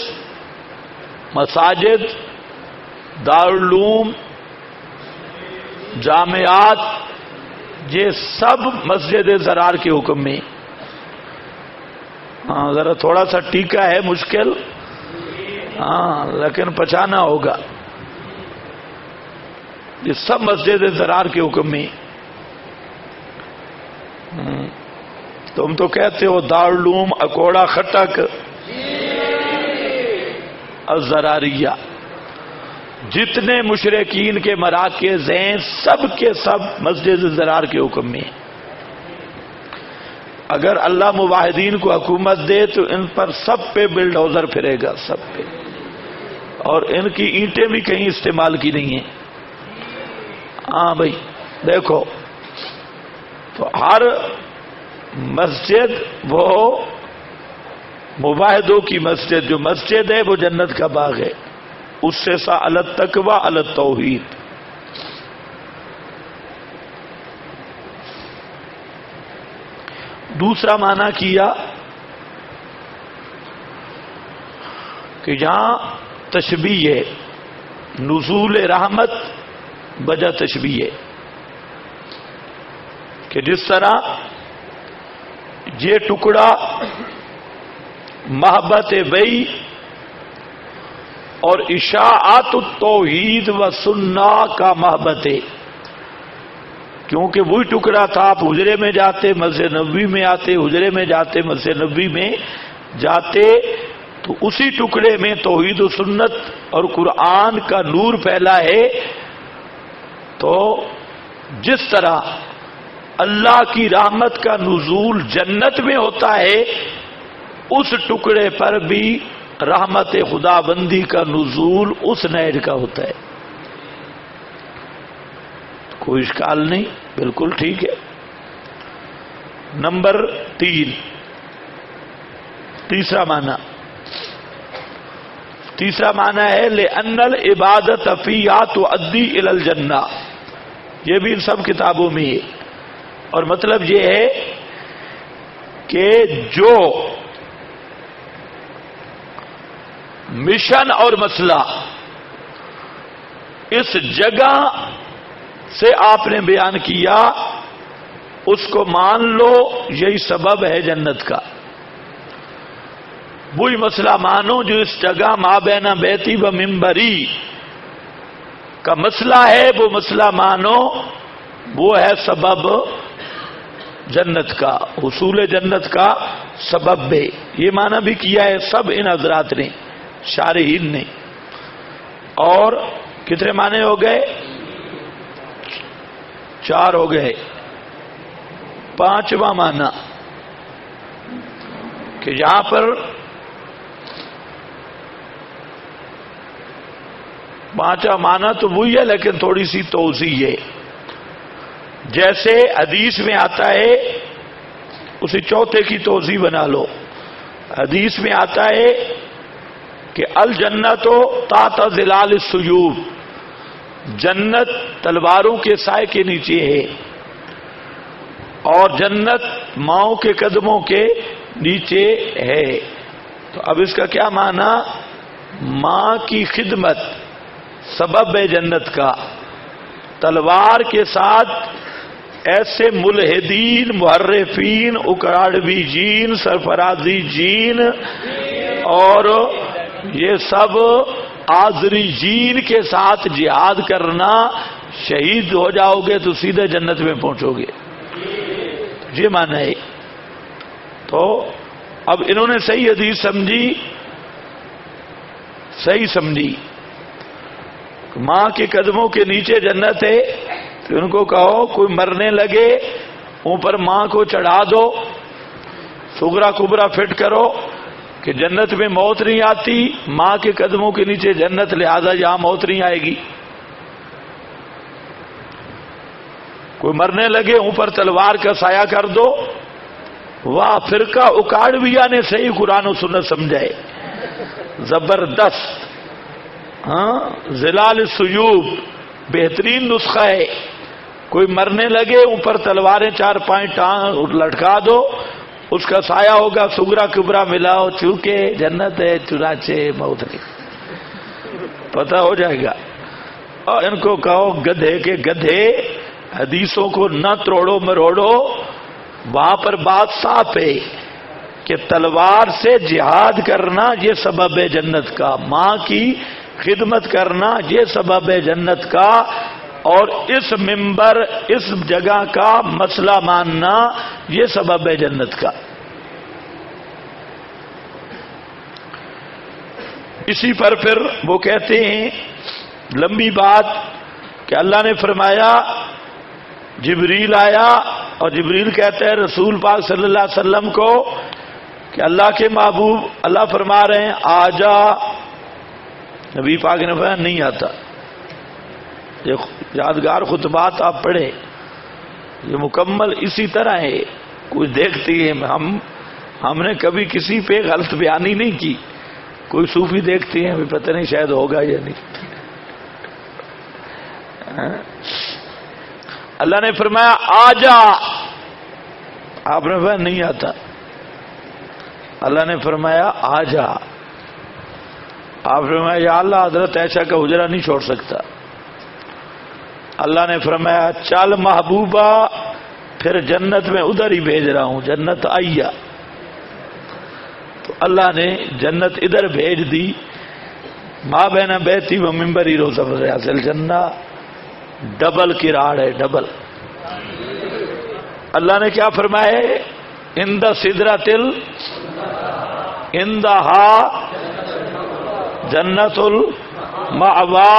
Speaker 1: مساجد، دارالعلوم، جامعات، یہ سب مسجد زرار کے حکم میں. ہاں ذرا تھوڑا سا ٹیکا ہے مشکل، ہاں لیکن پہچانا ہوگا. یہ سب مسجد زرار کے حکم میں. تم تو کہتے ہو دارالعلوم، اکوڑا خٹک، الزراریہ، جتنے مشرکین کے مراکز ہیں سب کے سب مسجد زرار کے حکم میں. اگر اللہ موحدین کو حکومت دے تو ان پر سب پہ بلڈوزر پھرے گا، سب پہ، اور ان کی اینٹیں بھی کہیں استعمال کی نہیں ہیں. ہاں بھائی دیکھو، تو ہر مسجد وہ موحدوں کی مسجد جو مسجد ہے وہ جنت کا باغ ہے. اس سے سا التقوی التوحید. دوسرا معنی کیا کہ جہاں تشبیہ ہے، نزول رحمت بجا تشبیہ ہے، کہ جس طرح یہ ٹکڑا محبت بئی اور اشاعت التوحید و سنہ کا محبت ہے، کیونکہ وہی ٹکڑا تھا. آپ حجرے میں جاتے، مسجد نبوی میں آتے، حجرے میں جاتے، مسجد نبوی میں جاتے، تو اسی ٹکڑے میں توحید و سنت اور قرآن کا نور پھیلا ہے. تو جس طرح اللہ کی رحمت کا نزول جنت میں ہوتا ہے، اس ٹکڑے پر بھی رحمت خدا بندی کا نزول اس نہر کا ہوتا ہے. کوئی اشکال نہیں، بالکل ٹھیک ہے. نمبر 3، تیسرا معنی تیسرا معنی ہے لِأَنَّ الْعِبَادَةَ فِيهَا تُؤَدِّي إِلَى الْجَنَّةِ، یہ بھی ان سب کتابوں میں ہے، اور مطلب یہ ہے کہ جو مشن اور مسئلہ اس جگہ سے آپ نے بیان کیا اس کو مان لو، یہی سبب ہے جنت کا۔ وہی مسئلہ مانو جو اس جگہ ما بین بیتی و ممبری کا مسئلہ ہے، وہ مسئلہ مانو، وہ ہے سبب جنت کا، حصول جنت کا سبب ہے۔ یہ معنی بھی کیا ہے سب ان حضرات نے، شارحین نے۔ اور کتنے معنی ہو گئے؟ 4 ہو گئے۔ 5واں معنی کہ یہاں پر 5واں معنی تو وہی ہے لیکن تھوڑی سی توضیح ہے۔ جیسے حدیث میں آتا ہے، اسی چوتھے کی توضیح بنا لو۔ حدیث میں آتا ہے کہ الجنت تحت ظلال السیوف، جنت تلواروں کے سائے کے نیچے ہے، اور جنت ماؤں کے قدموں کے نیچے ہے۔ تو اب اس کا کیا معنی؟ ماں کی خدمت سبب ہے جنت کا۔ تلوار کے ساتھ ایسے ملحدین، محرفین، اکراڑوی جین، سرفرازی جین اور یہ سب آزری جین کے ساتھ جہاد کرنا، شہید ہو جاؤ گے تو سیدھے جنت میں پہنچو گے، یہ معنی ہے۔ تو اب انہوں نے صحیح حدیث سمجھی، ماں کے قدموں کے نیچے جنت ہے، تو ان کو کہو کوئی مرنے لگے اوپر ماں کو چڑھا دو، صغرا کبرا فٹ کرو کہ جنت میں موت نہیں آتی، ماں کے قدموں کے نیچے جنت، لہذا یہاں موت نہیں آئے گی۔ کوئی مرنے لگے اوپر تلوار کا سایہ کر دو۔ واہ، فرقہ اکاڑویہ نے صحیح قرآن و سنت سمجھائے، زبردست۔ ہاں، ظلال السیوف بہترین نسخہ ہے۔ کوئی مرنے لگے اوپر تلواریں 4-5 ٹانگ لٹکا دو، اس کا سایہ ہوگا، سغرا کبرا ملاؤ، چونکہ جنت ہے چنانچہ موت نہیں، پتہ ہو جائے گا۔ اور ان کو کہو گدھے کے گدھے، حدیثوں کو نہ توڑو مروڑو، وہاں پر بات صاف ہے کہ تلوار سے جہاد کرنا یہ سبب ہے جنت کا، ماں کی خدمت کرنا یہ سبب ہے جنت کا، اور اس منبر، اس جگہ کا مسئلہ ماننا یہ سبب ہے جنت کا۔ اسی پر پھر وہ کہتے ہیں لمبی بات کہ اللہ نے فرمایا، جبریل آیا اور جبریل کہتے ہیں رسول پاک صلی اللہ علیہ وسلم کو کہ اللہ کے محبوب، اللہ فرما رہے ہیں آجا، نبی پاک نے فرمایا نہیں آتا۔ یہ یادگار خطبات آپ پڑھیں، یہ مکمل اسی طرح ہے، کوئی دیکھتی ہے، ہم نے کبھی کسی پہ غلط بیانی نہیں کی، کوئی صوفی دیکھتی ہیں، پتہ نہیں شاید ہوگا یا نہیں۔ اللہ نے فرمایا آجا، آپ نے فرمایا نہیں آتا، اللہ نے فرمایا آجا، آپ نے فرمایا یا اللہ حضرت عائشہ کا حجرہ نہیں چھوڑ سکتا، اللہ نے فرمایا چل محبوبہ، پھر جنت میں ادھر ہی بھیج رہا ہوں، جنت آئیا، تو اللہ نے جنت ادھر بھیج دی۔ ما بین بیتی و منبری روزہ ریاض الجنہ، ڈبل کی راڑ ہے، ڈبل۔ اللہ نے کیا فرمایا؟ اند سدرۃ اندہا جنت المأوا،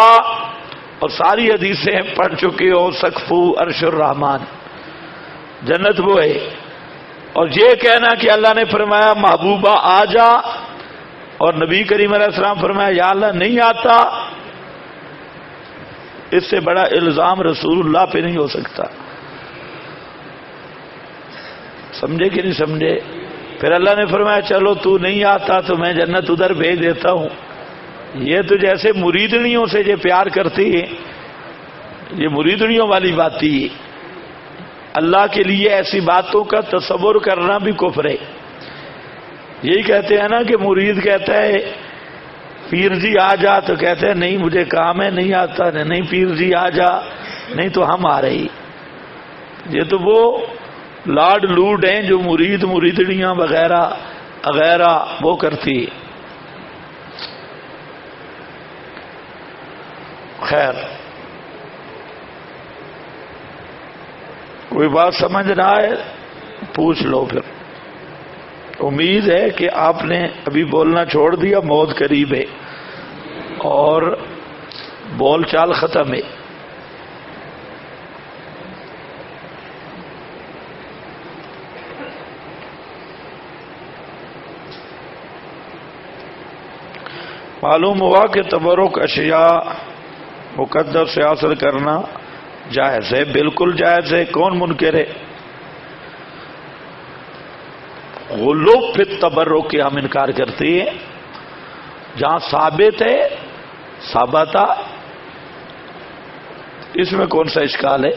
Speaker 1: اور ساری حدیثیں پڑھ چکے ہو، سقفو عرش الرحمان، جنت وہ ہے۔ اور یہ کہنا کہ اللہ نے فرمایا محبوبہ آ جا، اور نبی کریم علیہ السلام فرمایا یا اللہ نہیں آتا، اس سے بڑا الزام رسول اللہ پہ نہیں ہو سکتا۔ سمجھے کہ نہیں سمجھے؟ پھر اللہ نے فرمایا چلو تو نہیں آتا تو میں جنت ادھر بھیج دیتا ہوں، یہ تو جیسے مریدنیوں سے یہ پیار کرتی ہے، یہ مریدنیوں والی بات تھی۔ اللہ کے لیے ایسی باتوں کا تصور کرنا بھی کفر ہے۔ یہی کہتے ہیں نا کہ مرید کہتا ہے پیر جی آ جا، تو کہتے ہیں نہیں مجھے کام ہے نہیں آتا، نہیں پیر جی آ جا، نہیں تو ہم آ رہی۔ یہ تو وہ لاڈ لوڈ ہیں جو مرید مریدنیاں وغیرہ وغیرہ وہ کرتی۔ خیر، کوئی بات سمجھ رہا ہے پوچھ لو پھر۔ امید ہے کہ آپ نے ابھی بولنا چھوڑ دیا، موت قریب ہے اور بول چال ختم ہے۔ معلوم ہوا کہ تبرک اشیاء مقدس سے حاصل کرنا جائز ہے، بالکل جائز ہے۔ کون منکر ہے؟ غلو فی التبرک کے ہم انکار کرتے ہیں۔ جہاں ثابت ہے ثابتہ، اس میں کون سا اشکال ہے؟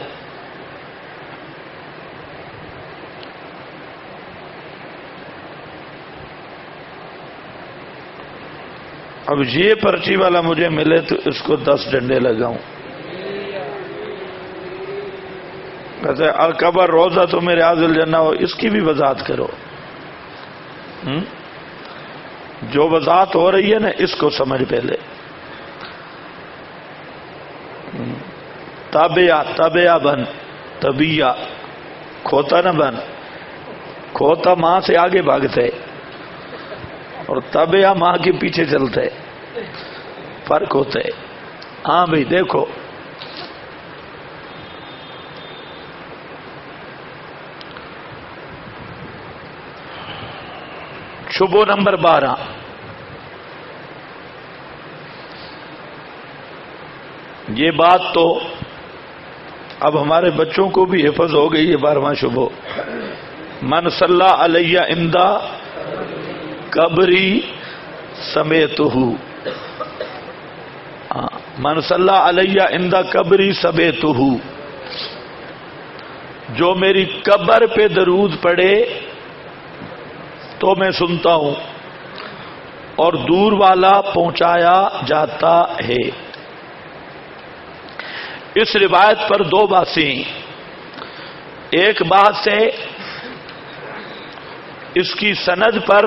Speaker 1: اب یہ پرچی والا مجھے ملے تو اس کو 10 ڈنڈے لگاؤں۔ کہتے القبر روزہ تو میرے ریاض الجنہ ہو، اس کی بھی وضاحت کرو۔ جو وضاحت ہو رہی ہے نا اس کو سمجھ پہلے۔ تابعہ بن، طبیہ کھوتا نہ بن، کھوتا ماں سے آگے بھاگتے اور تابعہ ماں کے پیچھے چلتے، فرق ہوتے۔ ہاں بھائی دیکھو، شبہ نمبر 12، یہ بات تو اب ہمارے بچوں کو بھی حفظ ہو گئی ہے 12واں شبہ۔ من صلی علیہ عند قبری سمیتہ، من صلی علیہ عند قبری سمیتہ، جو میری قبر پہ درود پڑے تو میں سنتا ہوں اور دور والا پہنچایا جاتا ہے۔ اس روایت پر 2 باتیں، ایک بات ہے اس کی سند پر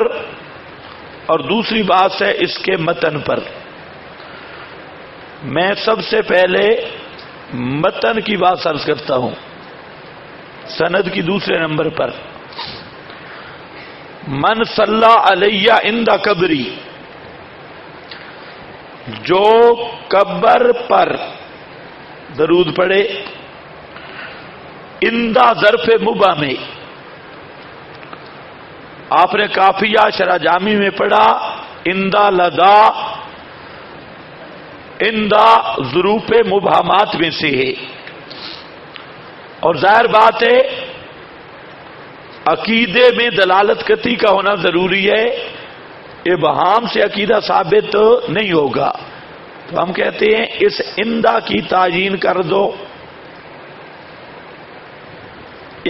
Speaker 1: اور دوسری بات ہے اس کے متن پر۔ میں سب سے پہلے متن کی بات عرض کرتا ہوں، سند کی دوسرے نمبر پر۔ من صلی علیہ عند قبری، جو قبر پر درود پڑے، اندہ ظرف مبہم میں، آپ نے کافیہ شرح جامی میں پڑھا اندہ لدا، اندہ ظروف مبہمات میں سے ہے، اور ظاہر بات ہے عقیدے میں دلالت قطعی کا ہونا ضروری ہے، ابہام سے عقیدہ ثابت نہیں ہوگا، تو ہم کہتے ہیں اس اندہ کی تعیین کر دو۔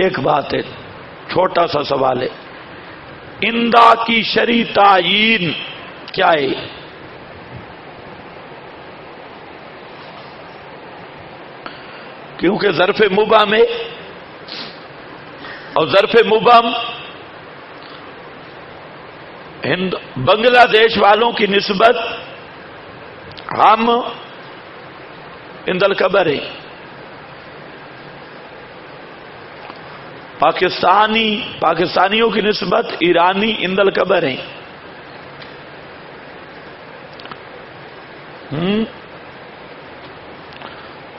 Speaker 1: ایک بات ہے، چھوٹا سا سوال ہے، اندہ کی شرعی تعیین کیا ہے؟ کیونکہ ظرف مبہم ہے، اور ظرف مبہم بنگلہ دیش والوں کی نسبت ہم عند القبر ہیں، پاکستانیوں کی نسبت ایرانی عند القبر ہیں،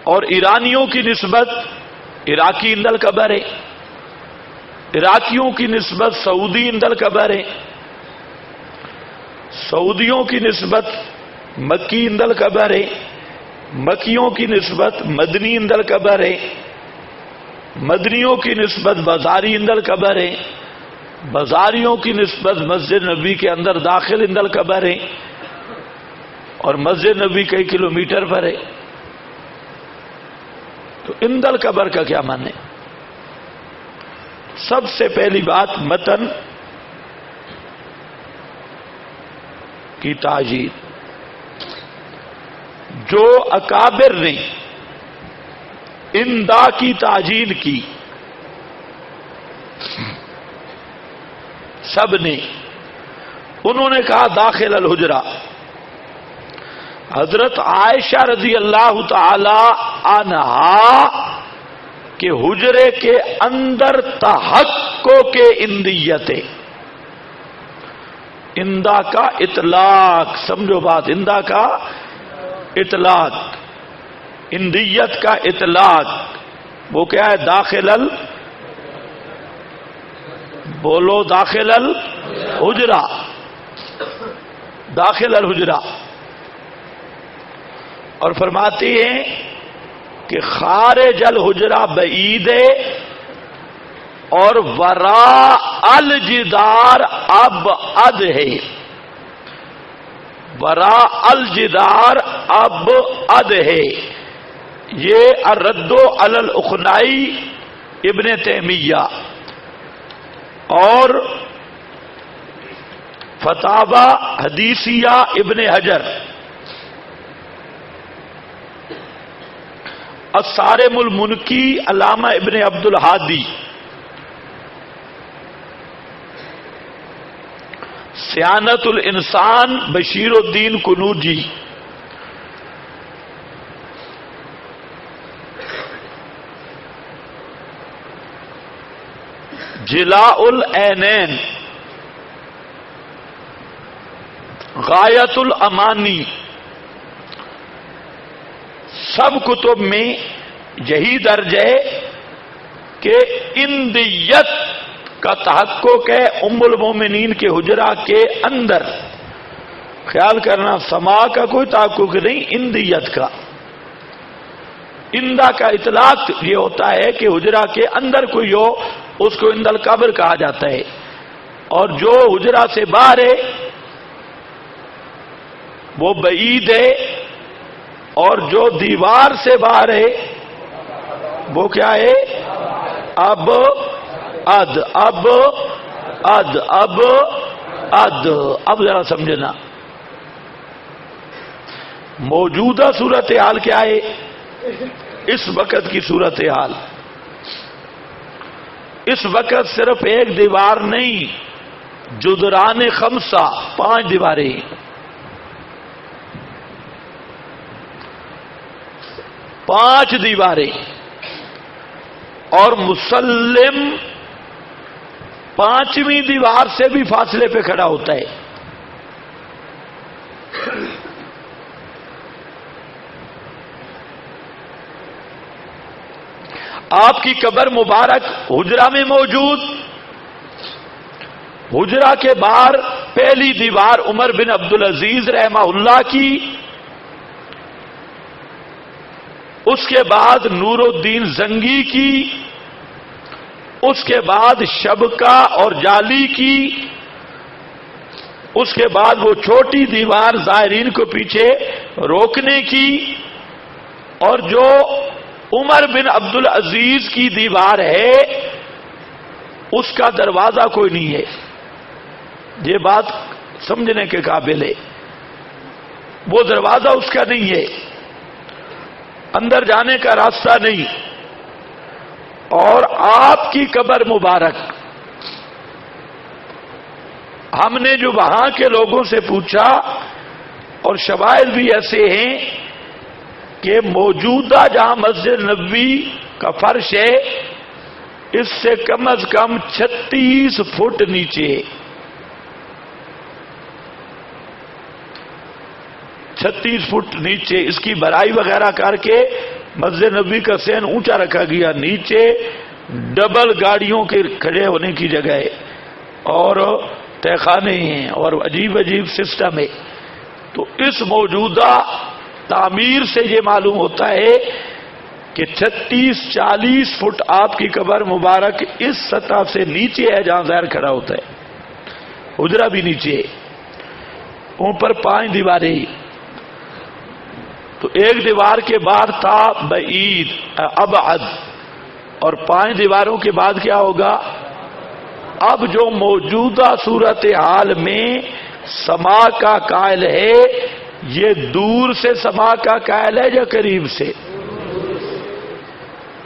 Speaker 1: اور ایرانیوں کی نسبت عراقی عند القبر ہے، عراقیوں کی نسبت سعودی عند القبر ہے، سعودیوں کی نسبت مکی عند القبر ہے، مکیوں کی نسبت مدنی عند القبر ہے، مدنیوں کی نسبت بازاری عند القبر ہے، بازاریوں کی نسبت مسجد نبی کے اندر داخل عند القبر ہے، اور مسجد نبوی کئی کلومیٹر پر ہے، تو عند القبر کا کیا معنی؟ سب سے پہلی بات متن کی تعجیل، جو اکابر نے اندا کی تعجیل کی، سب نے، انہوں نے کہا داخل الحجرہ۔ حضرت عائشہ رضی اللہ تعالی عنہا کہ حجرے کے اندر تحقق کے اندیت، اندا کا اطلاق، سمجھو بات، اندا کا اطلاق، اندیت کا اطلاق، وہ کیا ہے؟ داخل بولو داخل الحجرہ، داخل الحجرہ۔ اور فرماتی ہیں کہ خارج الحجرہ بعید ہے اور وراء الجدار ابعد ہے، وراء الجدار ابعد ہے۔ یہ الرد علی الاخنائی ابن تیمیہ اور فتاوی حدیثیہ ابن حجر، الصارم المنکی علامہ ابن عبد الہادی، سیانت الانسان بشیر الدین کنوجی، جلاء العینین، غایت الامانی، سب کتب میں یہی درج ہے کہ اندیت کا تحقق ہے ام المومنین کے حجرہ کے اندر۔ خیال کرنا، سما کا کوئی تحقق نہیں، اندیت کا۔ اندا کا اطلاق یہ ہوتا ہے کہ حجرہ کے اندر کوئی ہو، اس کو عند القبر کہا جاتا ہے، اور جو حجرہ سے باہر ہے وہ بعید ہے، اور جو دیوار سے باہر ہے وہ کیا ہے؟ اب اد اب اد اب اد اب ذرا سمجھنا، موجودہ صورتحال کیا ہے؟ اس وقت کی صورتحال، اس وقت صرف ایک دیوار نہیں، جدران خمسہ، 5 دیواریں، 5 دیواریں، اور مسلم 5ویں دیوار سے بھی فاصلے پہ کھڑا ہوتا ہے۔ آپ کی قبر مبارک حجرہ میں موجود، حجرہ کے باہر پہلی دیوار عمر بن عبدالعزیز رحمہ اللہ کی، اس کے بعد نور الدین زنگی کی، اس کے بعد شبکہ اور جالی کی، اس کے بعد وہ چھوٹی دیوار زائرین کو پیچھے روکنے کی، اور جو عمر بن عبدالعزیز کی دیوار ہے اس کا دروازہ کوئی نہیں ہے۔ یہ بات سمجھنے کے قابل ہے، وہ دروازہ اس کا نہیں ہے، اندر جانے کا راستہ نہیں۔ اور آپ کی قبر مبارک، ہم نے جو وہاں کے لوگوں سے پوچھا، اور شواہد بھی ایسے ہیں کہ موجودہ جہاں مسجد نبوی کا فرش ہے اس سے کم از کم 36 فٹ نیچے، 36 فٹ نیچے اس کی بھرائی وغیرہ کر کے مسجد نبوی کا سین اونچا رکھا گیا، نیچے ڈبل گاڑیوں کے کھڑے ہونے کی جگہ ہے، اور تہخانے ہیں، اور عجیب عجیب سسٹم ہے۔ تو اس موجودہ تعمیر سے یہ معلوم ہوتا ہے کہ 36-40 فٹ آپ کی قبر مبارک اس سطح سے نیچے ہے جہاں ظاہر کھڑا ہوتا ہے، حجرہ بھی نیچے، اوپر 5 دیواریں، تو ایک دیوار کے بعد تھا بعید ابعد، اور 5 دیواروں کے بعد کیا ہوگا؟ اب جو موجودہ صورتحال میں سما کا قائل ہے، یہ دور سے سما کا قائل ہے یا قریب سے؟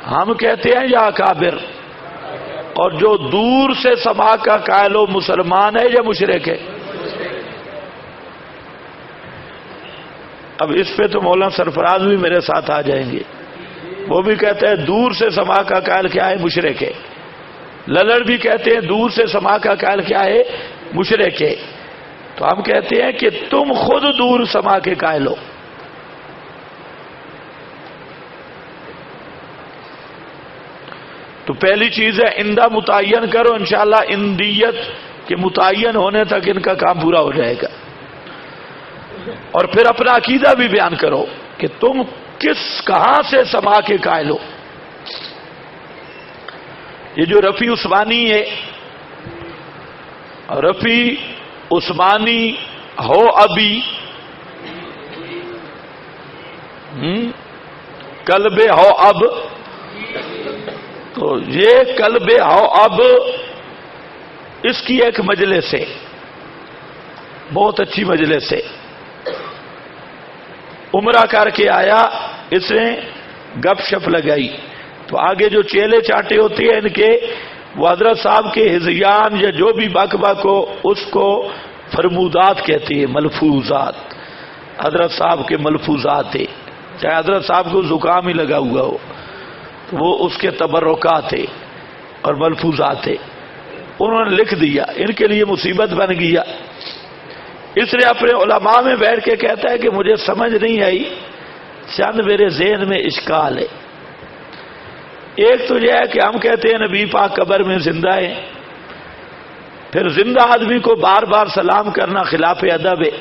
Speaker 1: ہم کہتے ہیں یا اکابر، اور جو دور سے سما کا قائل ہو مسلمان ہے یا مشرک ہے؟ اب اس پہ تو مولانا سرفراز بھی میرے ساتھ آ جائیں گے، وہ بھی کہتے ہیں دور سے سما کا قائل کیا ہے؟ مشرک ہے۔ للڑ بھی کہتے ہیں دور سے سما کا قائل کیا ہے؟ مشرک ہے۔ تو ہم کہتے ہیں کہ تم خود دور سما کے قائل ہو۔ تو پہلی چیز ہے اندہ متعین کرو، انشاءاللہ اندیت کے متعین ہونے تک ان کا کام پورا ہو جائے گا۔ اور پھر اپنا عقیدہ بھی بیان کرو کہ تم کہاں سے سما کے قائل ہو۔ یہ جو رفیع عثمانی ہے، رفیع عثمانی ہو ابھی قلب ہو اب، تو یہ قلب ہو اب اس کی ایک مجلس ہے، بہت اچھی مجلس ہے۔ عمرہ کر کے آیا، اس نے گپ شپ لگائی، تو آگے جو چیلے چاٹے ہوتے ہیں ان کے، وہ حضرت صاحب کے ہذیان یا جو بھی بک بک ہو اس کو فرمودات کہتے ہیں، ملفوظات۔ حضرت صاحب کے ملفوظات ہیں، چاہے حضرت صاحب کو زکام ہی لگا ہوا ہو تو وہ اس کے تبرکات ہیں اور ملفوظات ہیں، انہوں نے لکھ دیا، ان کے لیے مصیبت بن گیا۔ اس نے اپنے علماء میں بیٹھ کے کہتا ہے کہ مجھے سمجھ نہیں آئی، چند میرے ذہن میں اشکال ہے۔ ایک تو یہ ہے کہ ہم کہتے ہیں نبی پاک قبر میں زندہ ہیں، پھر زندہ آدمی کو بار بار سلام کرنا خلاف ادب ہے۔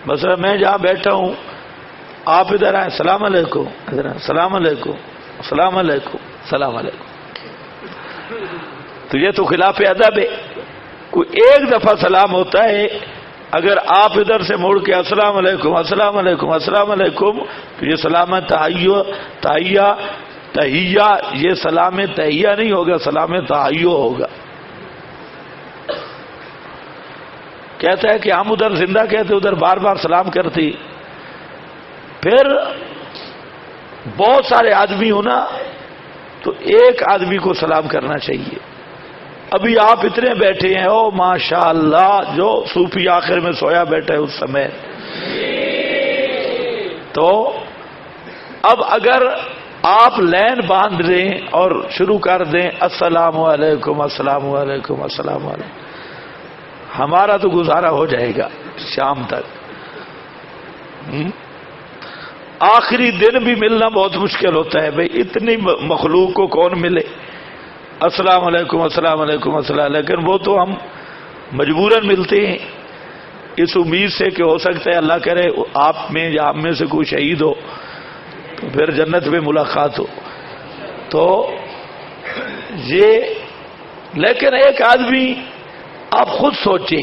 Speaker 1: مثلا میں جہاں بیٹھا ہوں، آپ ادھر آئیں السلام علیکم، ادھر آئیں السلام علیکم، السلام علیکم، السلام علیکم، تو یہ تو خلاف ادب ہے۔ کوئی ایک دفعہ سلام ہوتا ہے، اگر آپ ادھر سے موڑ کے السلام علیکم السلام علیکم السلام علیکم، تو یہ سلام تحیہ، یہ سلام تحیہ نہیں ہوگا، سلام تحیہ ہوگا۔ کہتا ہے کہ ہم ادھر زندہ کہتے، ادھر بار بار سلام کرتی۔ پھر بہت سارے آدمی ہونا تو ایک آدمی کو سلام کرنا چاہیے۔ ابھی آپ اتنے بیٹھے ہیں، او ماشاءاللہ، جو صوفی آخر میں سویا بیٹھا ہے اس سمے، تو اب اگر آپ لین باندھ لیں اور شروع کر دیں السلام علیکم السلام علیکم السلام علیکم، ہمارا تو گزارا ہو جائے گا شام تک۔ آخری دن بھی ملنا بہت مشکل ہوتا ہے بھئی، اتنی مخلوق کو کون ملے السلام علیکم السلام علیکم السلام، لیکن وہ تو ہم مجبوراً ملتے ہیں، اس امید سے کہ ہو سکتا ہے اللہ کرے آپ میں یا ہم میں سے کوئی شہید ہو تو پھر جنت میں ملاقات ہو۔ تو یہ، لیکن ایک آدمی آپ خود سوچے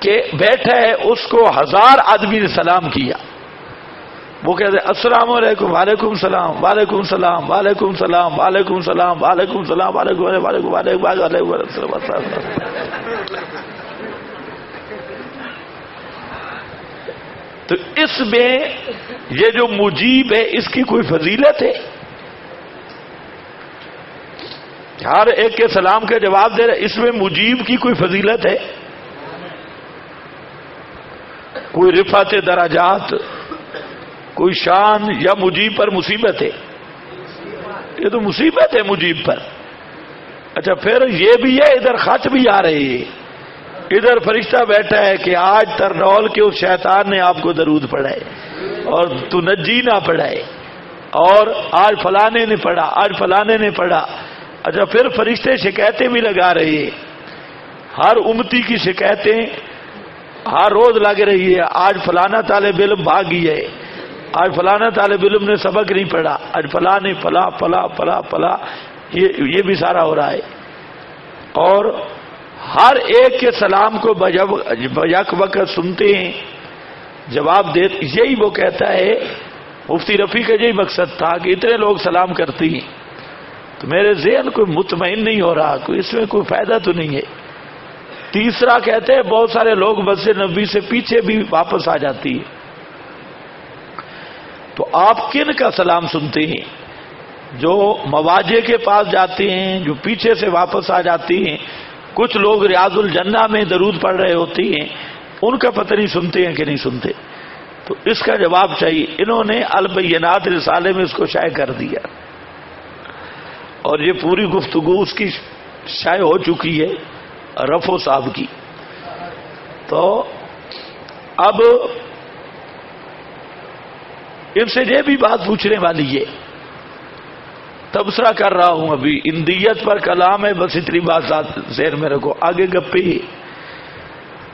Speaker 1: کہ بیٹھا ہے، اس کو 1000 آدمی نے سلام کیا، وہ کہتے ہیں السلام علیکم وعلیکم السلام وعلیکم السلام وعلیکم السلام وعلیکم السلام وعلیکم السلام وعلیکم وعلیکم وعلیکم السلام۔ تو اس میں یہ جو مجیب ہے اس کی کوئی فضیلت ہے؟ ہر ایک کے سلام کا جواب دے رہے، اس میں مجیب کی کوئی فضیلت ہے؟ کوئی رفعت درجات، کوئی شان، یا مجیب پر مصیبت ہے؟ یہ تو مصیبت ہے مجیب پر۔ اچھا پھر یہ بھی ہے، ادھر خط بھی آ رہے ہیں، ادھر فرشتہ بیٹھا ہے کہ آج ترنول کے اس شیطان نے آپ کو درود پڑھائے اور تو نجی نہ پڑھائے، اور آج فلانے نے پڑھا، آج فلانے نے پڑھا۔ اچھا پھر فرشتے شکایتیں بھی لگا رہے ہیں، ہر امتی کی شکایتیں ہر روز لگ رہی ہے، آج فلانا طالب علم بھاگی ہے، آج فلانا طالب علم نے سبق نہیں پڑھا، آج فلاں نے فلاں فلاں فلاں فلاں، یہ بھی سارا ہو رہا ہے۔ اور ہر ایک کے سلام کو بیک وقت سنتے ہیں، جواب دے یہی وہ کہتا ہے مفتی رفیع کا یہی مقصد تھا کہ اتنے لوگ سلام کرتی ہیں تو میرے ذہن کوئی مطمئن نہیں ہو رہا، کوئی اس میں کوئی فائدہ تو نہیں ہے۔ تیسرا کہتے ہیں بہت سارے لوگ مسجد نبوی سے پیچھے بھی واپس آ جاتی ہے، تو آپ کن کا سلام سنتے ہیں؟ جو مواجہ کے پاس جاتے ہیں، جو پیچھے سے واپس آ جاتی ہیں، کچھ لوگ ریاض الجنہ میں درود پڑھ رہے ہوتے ہیں، ان کا پتہ نہیں سنتے ہیں کہ نہیں سنتے۔ تو اس کا جواب چاہیے۔ انہوں نے البینات رسالے میں اس کو شائع کر دیا، اور یہ پوری گفتگو اس کی شائع ہو چکی ہے رفو صاحب کی۔ تو اب ان سے یہ بھی بات پوچھنے والی ہے، تبصرہ کر رہا ہوں ابھی، اندیت پر کلام ہے، بس اتنی بات ذہن میں رکھو، آگے گپے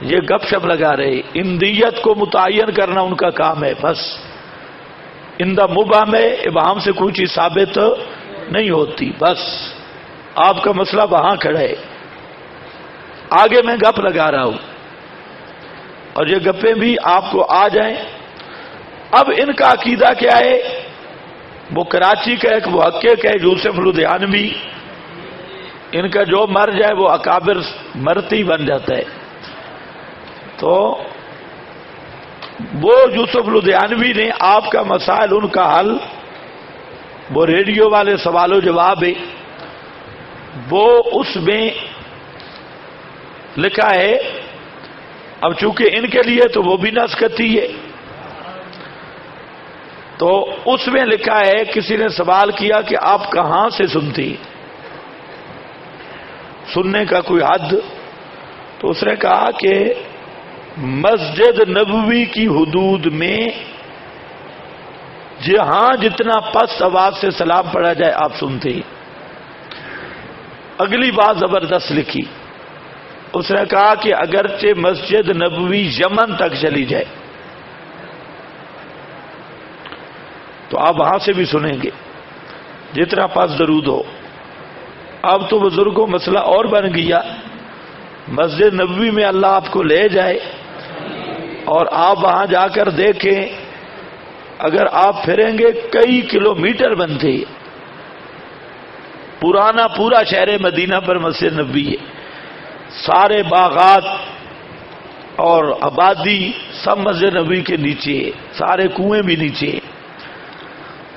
Speaker 1: یہ گپ شپ لگا رہے، اندیت کو متعین کرنا ان کا کام ہے، بس اندہ مبہم ہے، ابہام سے کوئی چیز ثابت نہیں ہوتی، بس آپ کا مسئلہ وہاں کھڑا ہے، آگے میں گپ لگا رہا ہوں، اور یہ گپیں بھی آپ کو آ جائیں۔ اب ان کا عقیدہ کیا ہے؟ وہ کراچی کا ایک محقق ہے یوسف لدھیانوی، ان کا جو مر جائے وہ اکابر مرتی بن جاتا ہے۔ تو وہ یوسف لدھیانوی نے آپ کا مسائل، ان کا حل، وہ ریڈیو والے سوال و جواب ہے، وہ اس میں لکھا ہے۔ اب چونکہ ان کے لیے تو وہ بھی نسختی ہے، تو اس میں لکھا ہے، کسی نے سوال کیا کہ آپ کہاں سے سنتی، سننے کا کوئی حد؟ تو اس نے کہا کہ مسجد نبوی کی حدود میں جہاں جتنا پست آواز سے سلام پڑھا جائے آپ سنتے ہیں۔ اگلی بات زبردست لکھی، اس نے کہا کہ اگرچہ مسجد نبوی یمن تک چلی جائے تو آپ وہاں سے بھی سنیں گے جتنا پاس درود ہو۔ اب تو بزرگوں مسئلہ اور بن گیا، مسجد نبوی میں اللہ آپ کو لے جائے اور آپ وہاں جا کر دیکھیں، اگر آپ پھریں گے کئی کلومیٹر بنتے، پرانا پورا شہر مدینہ پر مسجد نبوی ہے، سارے باغات اور آبادی سب مسجد نبوی کے نیچے ہے، سارے کنویں بھی نیچے ہیں،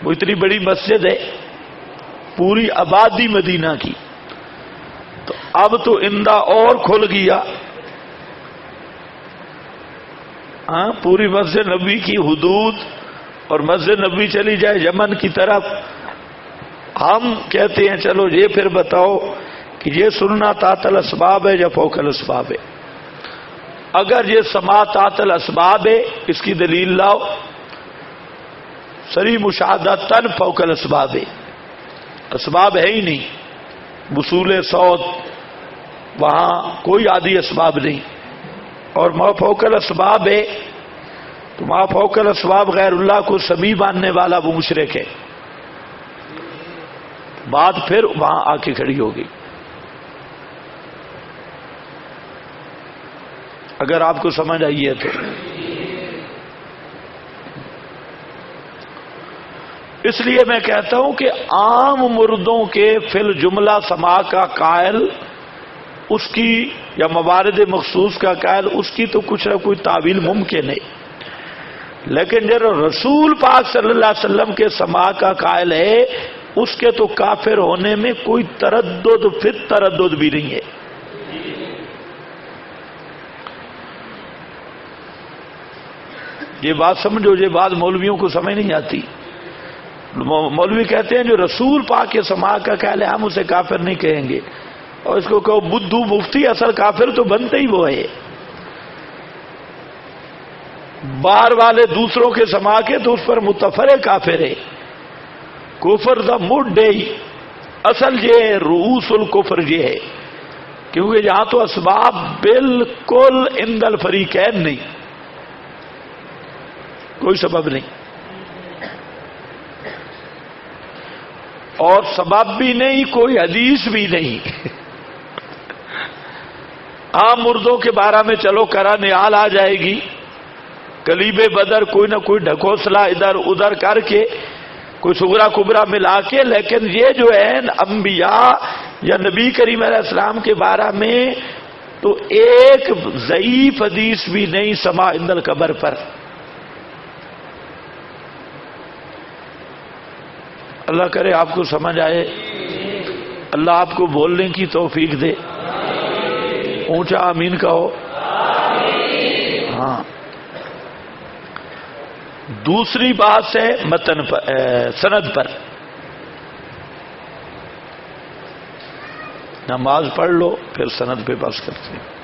Speaker 1: وہ اتنی بڑی مسجد ہے، پوری آبادی مدینہ کی۔ تو اب تو اندہ اور کھل گیا، ہاں پوری مسجد نبوی کی حدود، اور مسجد نبوی چلی جائے یمن کی طرف۔ ہم کہتے ہیں چلو یہ پھر بتاؤ کہ یہ سننا تحت الاسباب ہے یا فوق الاسباب ہے؟ اگر یہ سماع تحت الاسباب ہے، اس کی دلیل لاؤ۔ سری مشاہدتاً فوق الاسباب ہے، اسباب ہے ہی نہیں، وصول صوت وہاں کوئی عادی اسباب نہیں، اور ما فوق الاسباب ہے تو ما فوق الاسباب غیر اللہ کو سمیع ماننے والا وہ مشرک ہے۔ بات پھر وہاں آ کے کھڑی ہوگی۔ اگر آپ کو سمجھ آئی ہے تو اس لیے میں کہتا ہوں کہ عام مردوں کے فی الجملہ سماع کا قائل، اس کی یا موارد مخصوص کا قائل، اس کی تو کچھ نہ کوئی تعویل ممکن ہے، لیکن جو رسول پاک صلی اللہ علیہ وسلم کے سماع کا قائل ہے، اس کے تو کافر ہونے میں کوئی تردد فی تردد بھی نہیں ہے۔ یہ بات سمجھو، یہ بات مولویوں کو سمجھ نہیں آتی۔ مولوی کہتے ہیں جو رسول پاک کے سماع کا قائل ہے ہم اسے کافر نہیں کہیں گے، اور اس کو کہو بدھو مفتی، اصل کافر تو بنتے ہی وہ ہے۔ باہر والے دوسروں کے سماع کے تو اس پر متفرع کافر ہے، کفر دا مڈ ہے، اصل یہ ہے رؤوس الکفر یہ ہے، کیونکہ یہاں تو اسباب بالکل عند الفریقین نہیں، کوئی سبب نہیں، اور سبب بھی نہیں، کوئی حدیث بھی نہیں۔ عام مردوں کے بارے میں چلو کرا نیال آ جائے گی، کلیب بدر کوئی نہ کوئی ڈھکوسلا ادھر ادھر کر کے کوئی سغرا کبرا ملا کے، لیکن یہ جو ہے انبیاء یا نبی کریم علیہ السلام کے بارے میں تو ایک ضعیف حدیث بھی نہیں سما عند القبر پر۔ اللہ کرے آپ کو سمجھ آئے، اللہ آپ کو بولنے کی توفیق دے، اونچا آمین کہو۔ ہاں، دوسری بات ہے متن پر، سند پر۔ نماز پڑھ لو پھر سند پہ بس کرتے ہیں۔